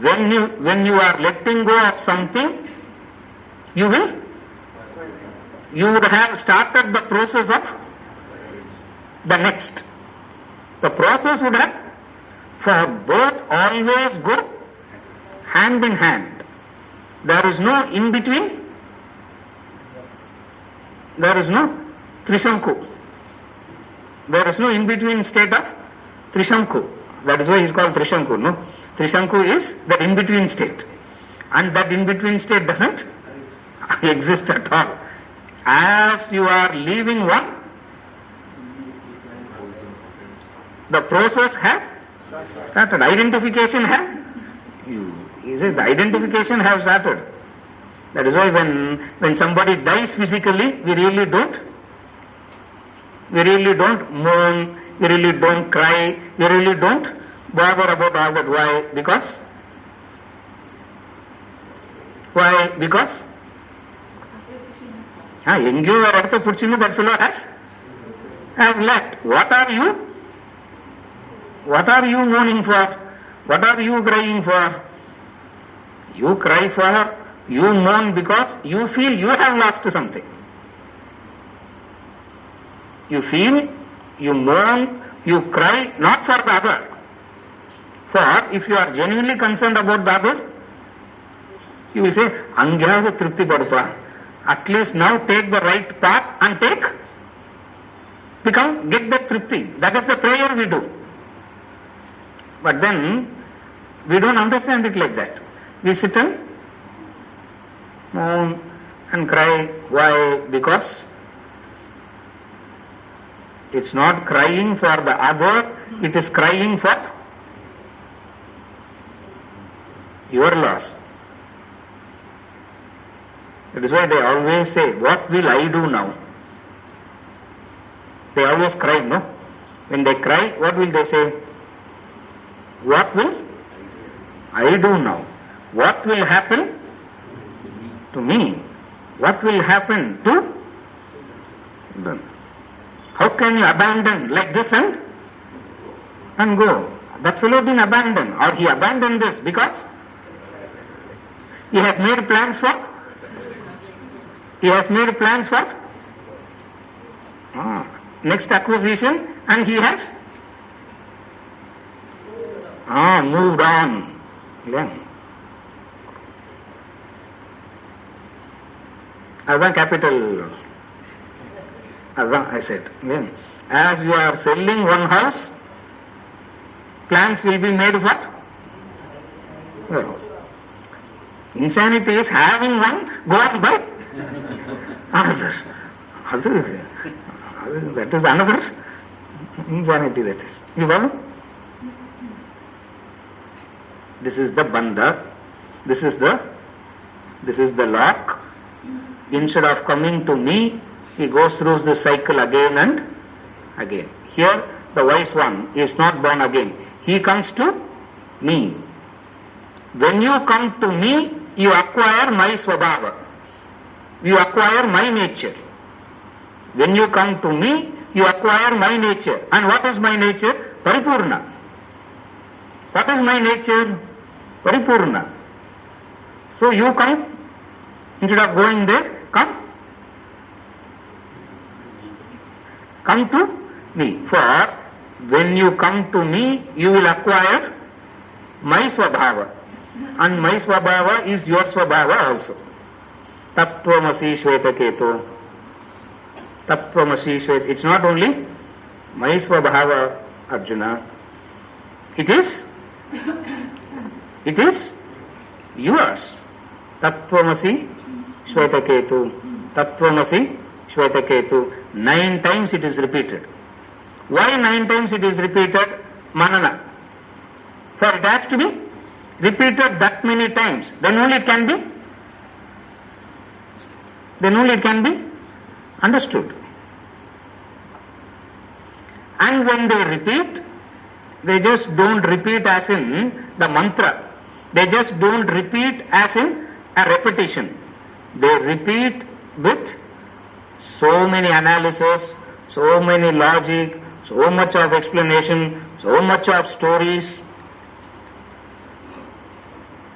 When you are letting go of something, you would have started the process of the next. The process would have for both always good hand in hand. There is no in between. There is no Trishanku. There is no in between state of Trishanku. That is why he is called Trishanku. No, Trishanku is the in between state, and that in between state doesn't exist at all. As you are leaving one, the process has started. Identification has. He says the identification has started. That is why when somebody dies physically, we really don't mourn, we really don't cry, we really don't bother about all that. Why? Because that fellow has left. What are you mourning for? What are you crying for? You cry for, you mourn because you feel you have lost something. You feel, you mourn, you cry not for the other. For if you are genuinely concerned about the other, you will say, Angyasa Tripti Padpa. At least now take the right path and get the Tripti. That is the prayer we do. But then, we don't understand it like that. We sit and mourn and cry. Why? Because it's not crying for the other, it is crying for your loss. That is why they always say, what will I do now? They always cry, no? When they cry, what will they say? What will I do now? What will happen to me? What will happen to them? How can you abandon like this and go? That fellow didn't abandon, or he abandoned this because he has made plans for next acquisition, and he has moved on. Yeah. Adhan capital. Adhan, I said. Yeah. As you are selling one house, plans will be made for your house. Insanity is having one, go and buy another. That is another insanity, that is. You follow? This is the bandha. This is the lock. Instead of coming to me, he goes through the cycle again and again. Here, the wise one is not born again. He comes to me. When you come to me, you acquire my swabhava. You acquire my nature. When you come to me, you acquire my nature. And what is my nature? Paripurna. What is my nature? Paripurna. So you come, instead of going there, come to me. For when you come to me, you will acquire my swabhava. And my swabhava is your swabhava also. Tattvamasi Shvetaketu. Tattvamasi Shvetaketu. It's not only my swabhava, Arjuna. It is yours. Tattvamasi Shvetaketu. Tattvamasi Shvetaketu. 9 times it is repeated. Why 9 times it is repeated? Manana. For it has to be repeated that many times. Then only it can be understood. And when they repeat, they just don't repeat as in the mantra. They just don't repeat as in a repetition. They repeat with so many analysis, so many logic, so much of explanation, so much of stories.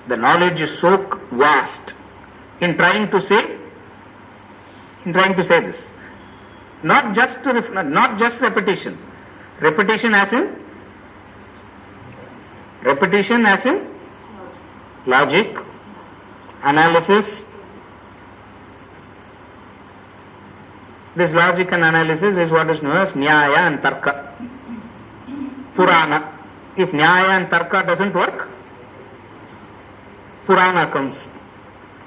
The knowledge is so vast in trying to say this. Not just repetition. Repetition as in logic, analysis. This logic and analysis is what is known as Nyaya and Tarka. Purana. If Nyaya and Tarka doesn't work, Purana comes.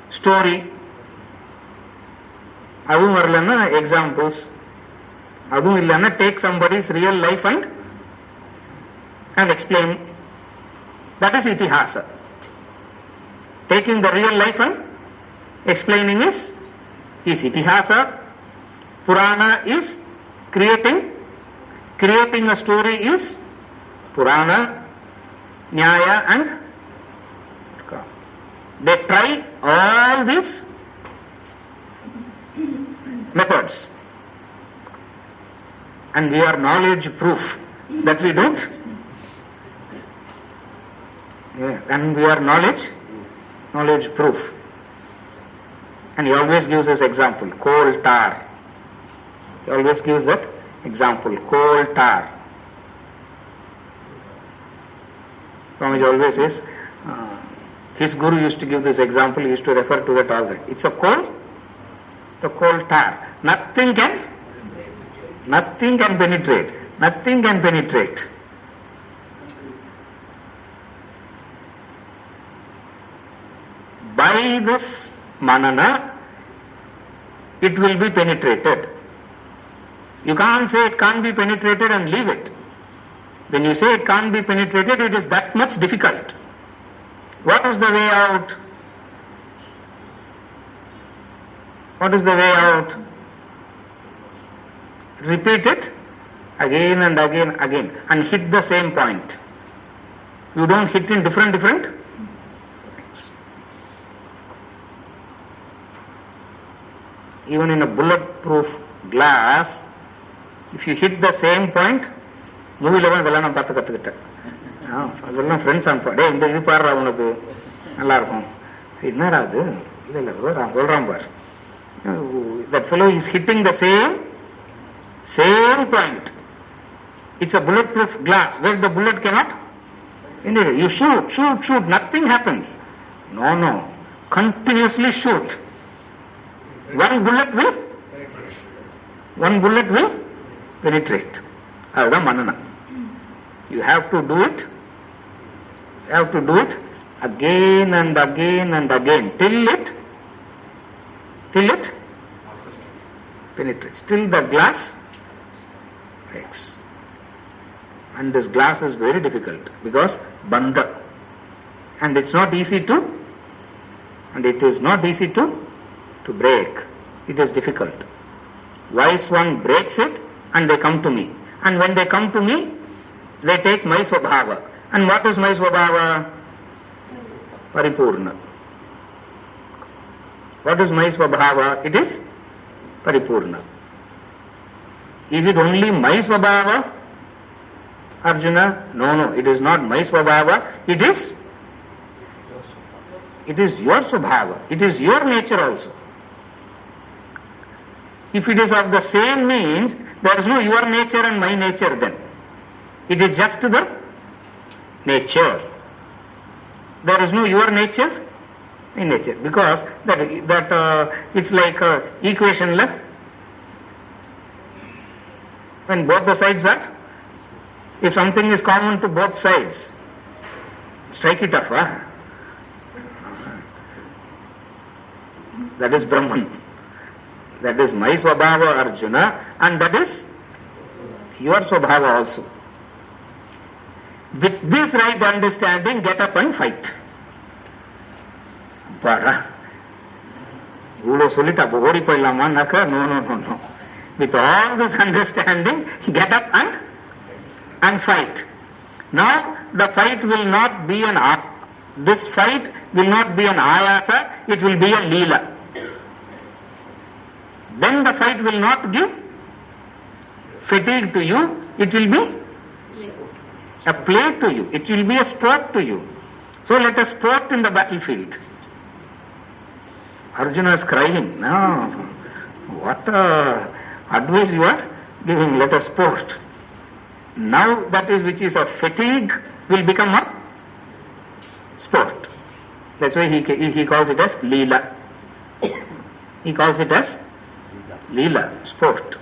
Story. Adum varlana examples. Adum illana take somebody's real life and explain. That is Itihasa. Taking the real life and explaining is Itihasa. Purana is creating a story is Purana, Nyaya and they try all these methods and we are knowledge proof that we don't. And we are knowledge proof. And he always gives us example, coal tar. He always gives that example, coal tar. Swamiji always says, his guru used to give this example, he used to refer to that all the time. It's a coal, it's the coal tar. Nothing can penetrate. Nothing can penetrate. By this manana, it will be penetrated. You can't say it can't be penetrated and leave it. When you say it can't be penetrated, it is that much difficult. What is the way out? What is the way out? Repeat it again and again and hit the same point. You don't hit in different points. Even in a bulletproof glass, if you hit the same point, மூவில தான் இதெல்லாம் நான் பார்த்து கற்றுக்கிட்டேன். அதெல்லாம் friends அனுப்பா இந்த இது பாடுறா உனக்கு நல்லா இருக்கும். என்னடா அது? இல்லை சொல்கிறான் பார். That fellow is hitting the same point. It's a bulletproof glass where the bullet cannot. You shoot, nothing happens. No. Continuously shoot. One bullet will penetrate. That's manana. You have to do it. Again and again till it penetrates. Till the glass breaks. And this glass is very difficult because bandha. And it is not easy to break. It is difficult. Wise one breaks it and they come to me. And when they come to me, they take my swabhava. And what is my swabhava? Paripurna. What is my swabhava? It is Paripurna. Is it only my swabhava, Arjuna? No, it is not my swabhava. It is your swabhava. It is your nature also. If it is of the same means, there is no your nature and my nature then. It is just the nature. There is no your nature, my nature. Because that it's like equation left. When both the sides are, if something is common to both sides, strike it off. That is Brahman. That is my swabhava, Arjuna, and that is your swabhava also. With this right understanding, get up and fight. No. With all this understanding, get up and fight. Now, the fight will not be this fight will not be an ayasa, it will be a leela. Then the fight will not give fatigue to you, it will be a play to you, it will be a sport to you. So let us sport in the battlefield. Arjuna is crying, no, what advice you are giving, let us sport. Now that is which is a fatigue will become a sport. That's why he calls it as Leela. He calls it as Leela, sport.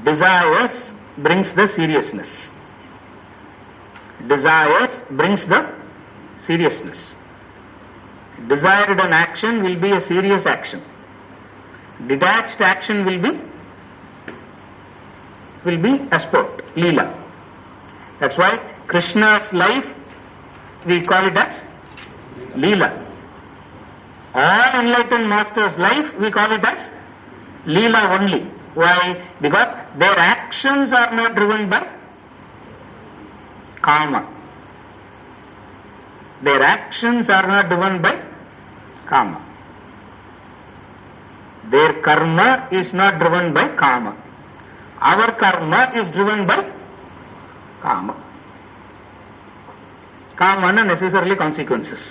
Desires brings the seriousness. Desires brings the seriousness. Desired an action will be a serious action. Detached action will be a sport, Leela. That's why Krishna's life we call it as Leela. All enlightened masters' life we call it as Leela only. Why? Because their actions are not driven by Kama. Their actions are not driven by Kama. Their karma is not driven by Kama. Our karma is driven by Kama. Kama are necessarily consequences.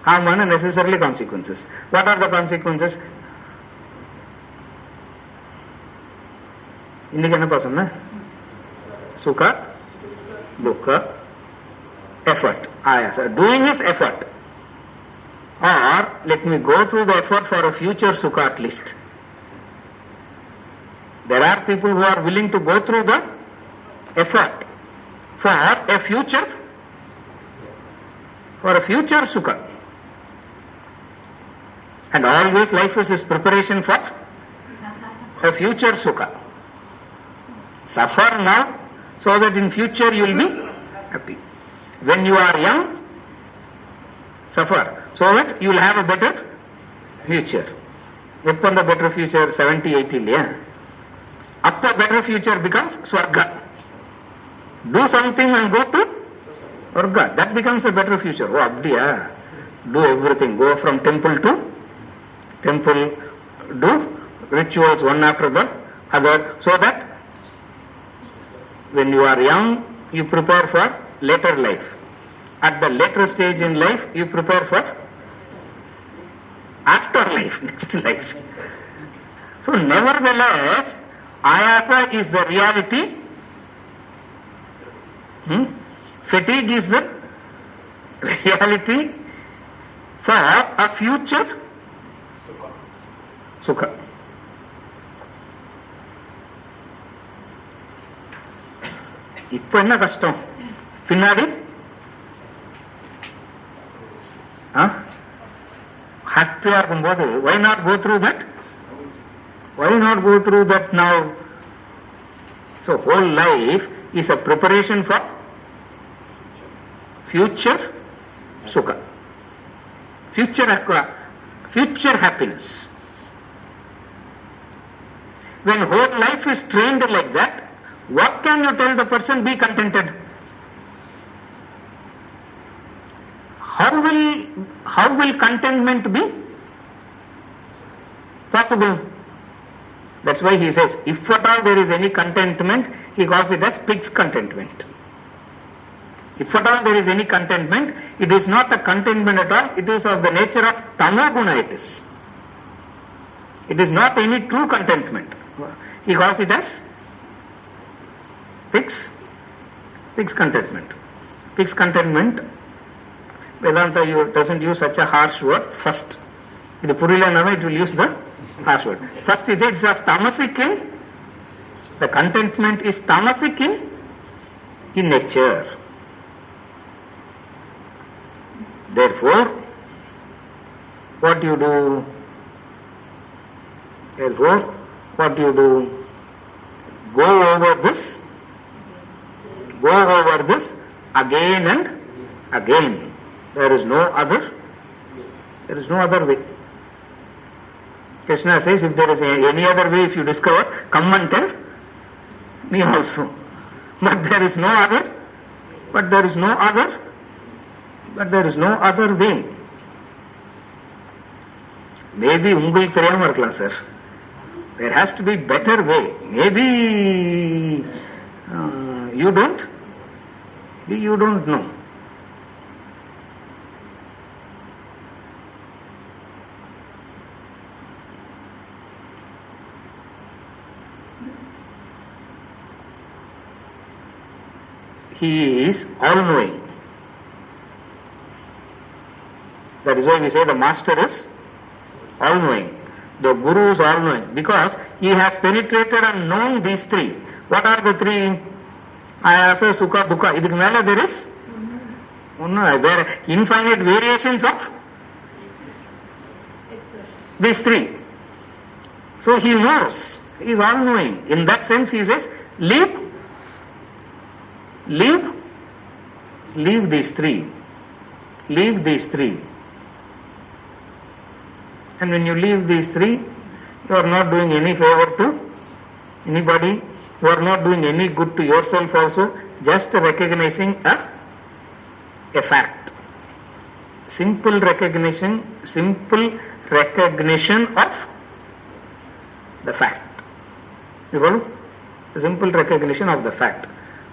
Kama are necessarily consequences. What are the consequences? இன்னைக்கு என்னப்பா சொன்ன? Sukha, dukkha, effort. Yes, doing is effort. Or let me go through the effort for a future sukha at least. There are people who are willing to go through the effort for a future sukha. And always life is preparation for a future sukha. Suffer now so that in future you will be happy. When you are young, suffer so that you will have a better future. Eppa the better future 70, 80 இல்லையா? Appa better future becomes Swarga. Do something and go to Swarga. That becomes a better future. Oh, abdiya. Do everything. Go from temple to temple. Do rituals one after the other so that when you are young, you prepare for later life. At the later stage in life, you prepare for afterlife, next life. So nevertheless, ayasa is the reality. Fatigue is the reality for a future sukha. இப்போ என்ன கஷ்டம் பின்னாடி ஹாப்பியா இருக்கும்போது why not go through that? Why not go through that now? So whole life is a preparation for future sukha, future happiness. When whole life is trained like that, what can you tell the person be contented? How will contentment be possible? That's why he says, if at all there is any contentment, he calls it as pig's contentment. If at all there is any contentment, it is not a contentment at all, it is of the nature of tamoguna it is. It is not any true contentment. He calls it as pig's contentment. Pig's contentment, Vedanta doesn't use such a harsh word. First, it will use the harsh word. First is it's of tamasic in, the contentment is tamasic in nature. Therefore, what you do? Go over this again and again. There is no other way. Krishna says, if there is any other way, if you discover, come and tell me also. But there is no other way. Maybe உங்களுக்கு தெரியாம இருக்கலாம் sir. There has to be better way. Maybe you don't know. He is all-knowing. That is why we say the master is all-knowing. The guru is all-knowing because he has penetrated and known these three. What are the three? Ayasa, Sukha, Dukkha. Idhukku mela there is there are infinite variations of these three. So he knows. He is all-knowing. In that sense he says, leave these three. Leave these three. And when you leave these three, you are not doing any favor to anybody. You are not doing any good to yourself also. Just recognizing a fact. Simple recognition of the fact. You follow? The simple recognition of the fact.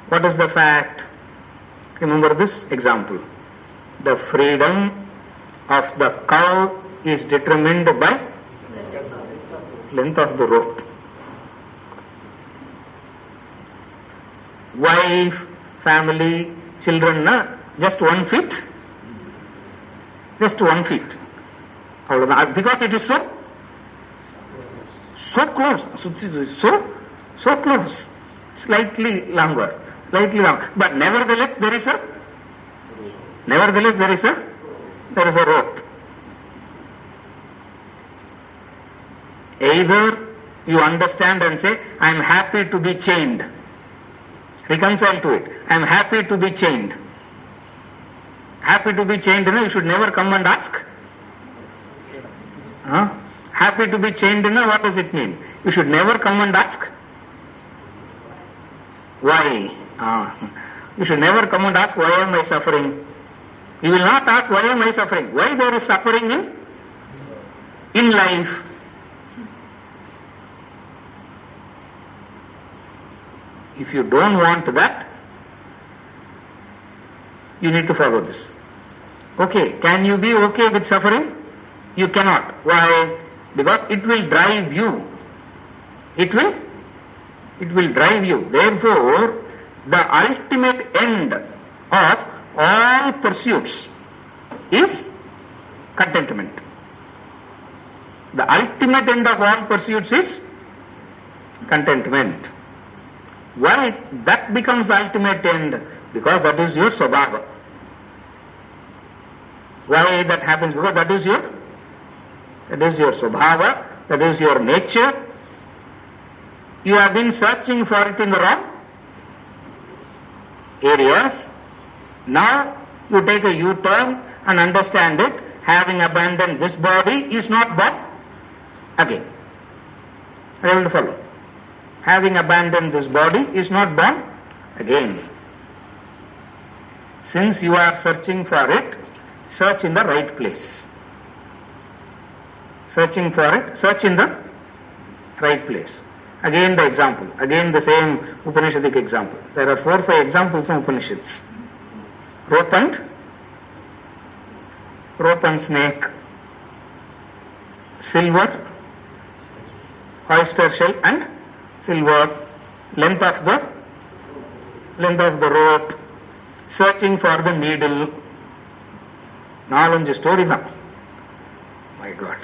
What is the fact? Remember this example. The freedom of the cow is determined by length of the rope. Wife, family, children, just 1 feet. Just 1 feet. Because it is so close. So close. Slightly longer. But nevertheless there is a rope. Either you understand and say, I am happy to be chained. Reconcile to it. I am happy to be chained. Happy to be chained, you should never come and ask. Happy to be chained, what does it mean? You should never come and ask. Why? You should never come and ask, why am I suffering? You will not ask, why am I suffering? Why there is suffering in life? If you don't want that, you need to follow this. Okay, can you be okay with suffering? You cannot. Why? Because it will drive you. It will drive you. Therefore, the ultimate end of all pursuits is contentment. The ultimate end of all pursuits is contentment. Why that becomes the ultimate end? Because that is your svabhava. Why that happens? Because that is your svabhava, that is your nature. You have been searching for it in the wrong areas. Now you take a U-turn and understand it. Having abandoned this body is not born again. Are you able to follow? Having abandoned this body is not born again. Since you are searching for it, search in the right place. Searching for it, search in the right place. Again the example, again the same Upanishadic example. There are 4 or 5 examples in Upanishads. Rope and snake, silver, oyster shell and silver, length of the rope, searching for the needle. 4 stories. My God.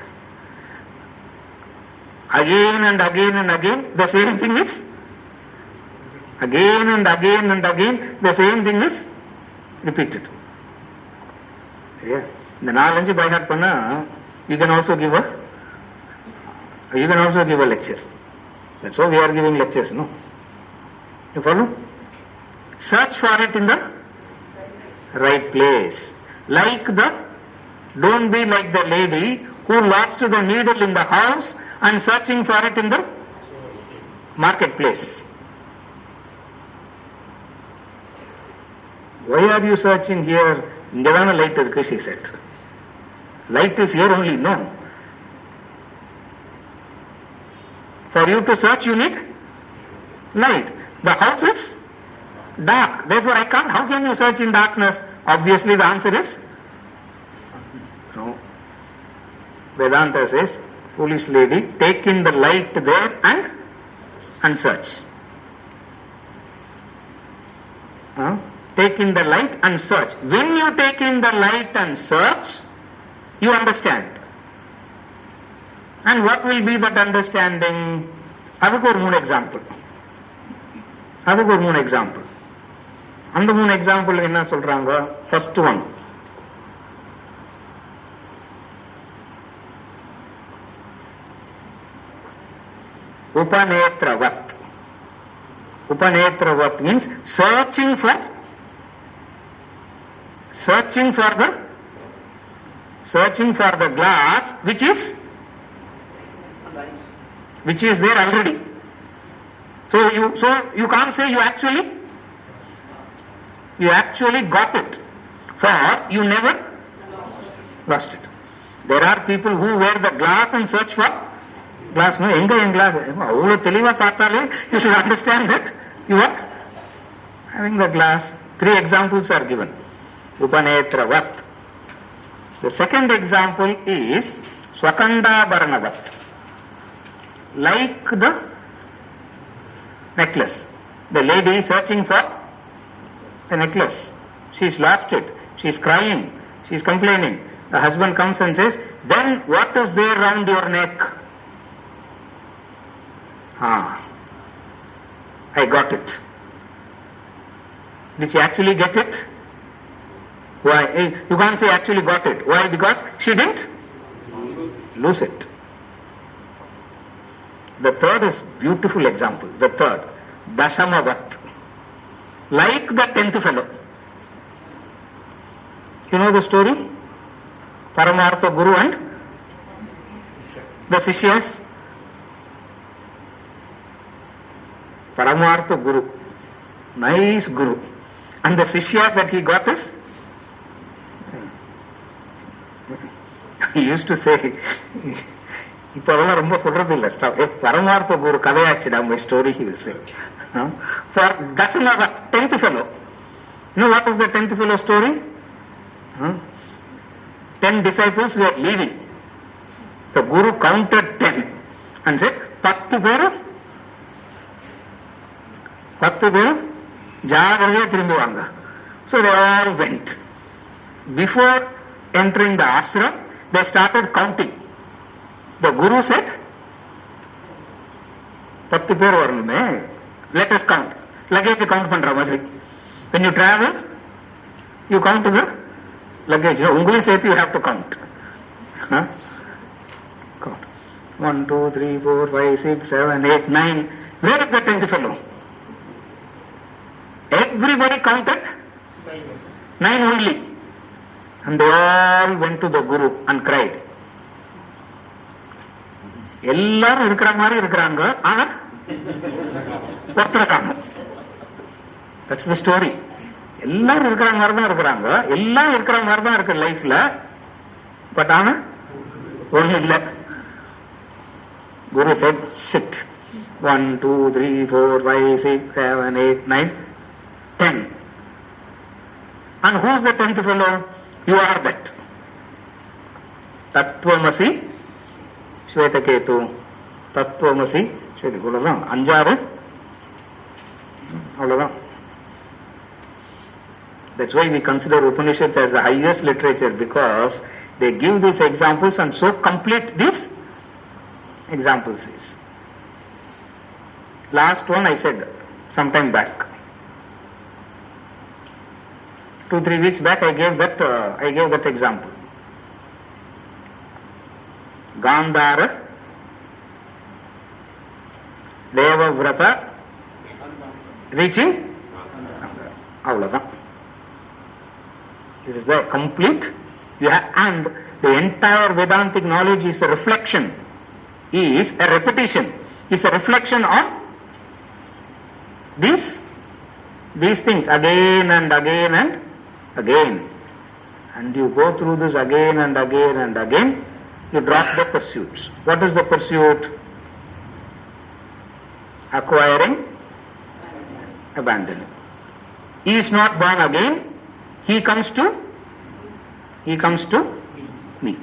Again and again, the same thing is. Again and again, the same thing is repeated. Yeah. The 4 by heart panna, you can also give a lecture. That's why we are giving lectures, no? You follow? Search for it in the right place. Don't be like the lady who lost the needle in the house and searching for it in the marketplace. Why are you searching here? Ingavana light irukku, she said. Light is here only, no. For you to search, you need light. The house is dark. Therefore, how can you search in darkness? Obviously, the answer is no. Vedanta says, foolish lady, take in the light there and search. Take in the light and search. When you take in the light and search, you understand. And what will be that understanding? அதுக்கு ஒரு 3 example. அந்த 3 example என்ன சொல்றாங்க? First one, உபநேத்ரவத். Upanetravat means searching for the glass which is there already. So you can't say you actually got it, for you never lost it. There are people who wear the glass and search for glass. No, enga en glass avlo teliva paatale you should understand that you are having the glass. 3 examples are given. Upanetravat. The second example is Swakandabharanavat. Like the necklace. The lady is searching for the necklace. She's lost it. She's crying. She's complaining. The husband comes and says, then what is there round your neck? I got it. Did she actually get it? Why? You can't say actually got it. Why? Because she didn't lose it. The third is beautiful example. The third, Dasamavat. Like the 10th fellow. You know the story? Paramartha Guru and the Sishyas. Paramartha Guru, nice Guru, and the Sishyas that he got is, he used to say, இப்போ அதெல்லாம் ரொம்ப சொல்றது இல்லை, பரமார்த்த குரு கதையாச்சுடா my story, he will say. For that's another 10th fellow. You know what is the 10th fellow story? 10 disciples were leaving. The Guru counted 10 and said, 10 பேரும் ஜாகிரதையா திரும்பி வாங்க. So they all went. Before entering the ashram, they started counting. The Guru said, 10 பேர் வரணுமே, let us count. Luggage count பண்ற மாதிரி. When you travel, you count the luggage. உங்களை சேர்த்து you have to count. Count. 1, 2, 3, 4, 5, 6, 7, 8, 9. Where is the 10th fellow? Everybody counted 9 only. And they all went to the Guru and cried. எல்லாரும் இருக்கிற மாதிரி இருக்கிறாங்க, ஆனா ஒருத்தர் காணோம். That's the story. எல்லாரும் இருக்கிற மாதிரி தான் இருக்கிறாங்க, எல்லாம் இருக்கிற மாதிரி தான் இருக்கு லைஃப்ல, பட் ஆனா ஒண்ணு இல்ல. Guru said, sit. 1, 2, 3, 4, 5, 6, 7, 8, 9, 10. And who is the 10th fellow? You are that. Tattvamasi Shvetaketu. Tattvamasi Shvetaketu. அவ்வளவுதான். 5 அவ்வளவுதான். That's why we consider Upanishads as the highest literature, because they give these examples and so complete these examples is. Last one I said sometime back. 2-3 weeks back I gave that example. Gandhara Devavrata reaching avladhan. This is the complete. You have, and the entire Vedantic knowledge is a reflection, is a repetition, is a reflection on these things again and again and again. And you go through this again and again and again, you drop the pursuits. What is the pursuit? Acquiring, abandoning. He is not born again, he comes to me.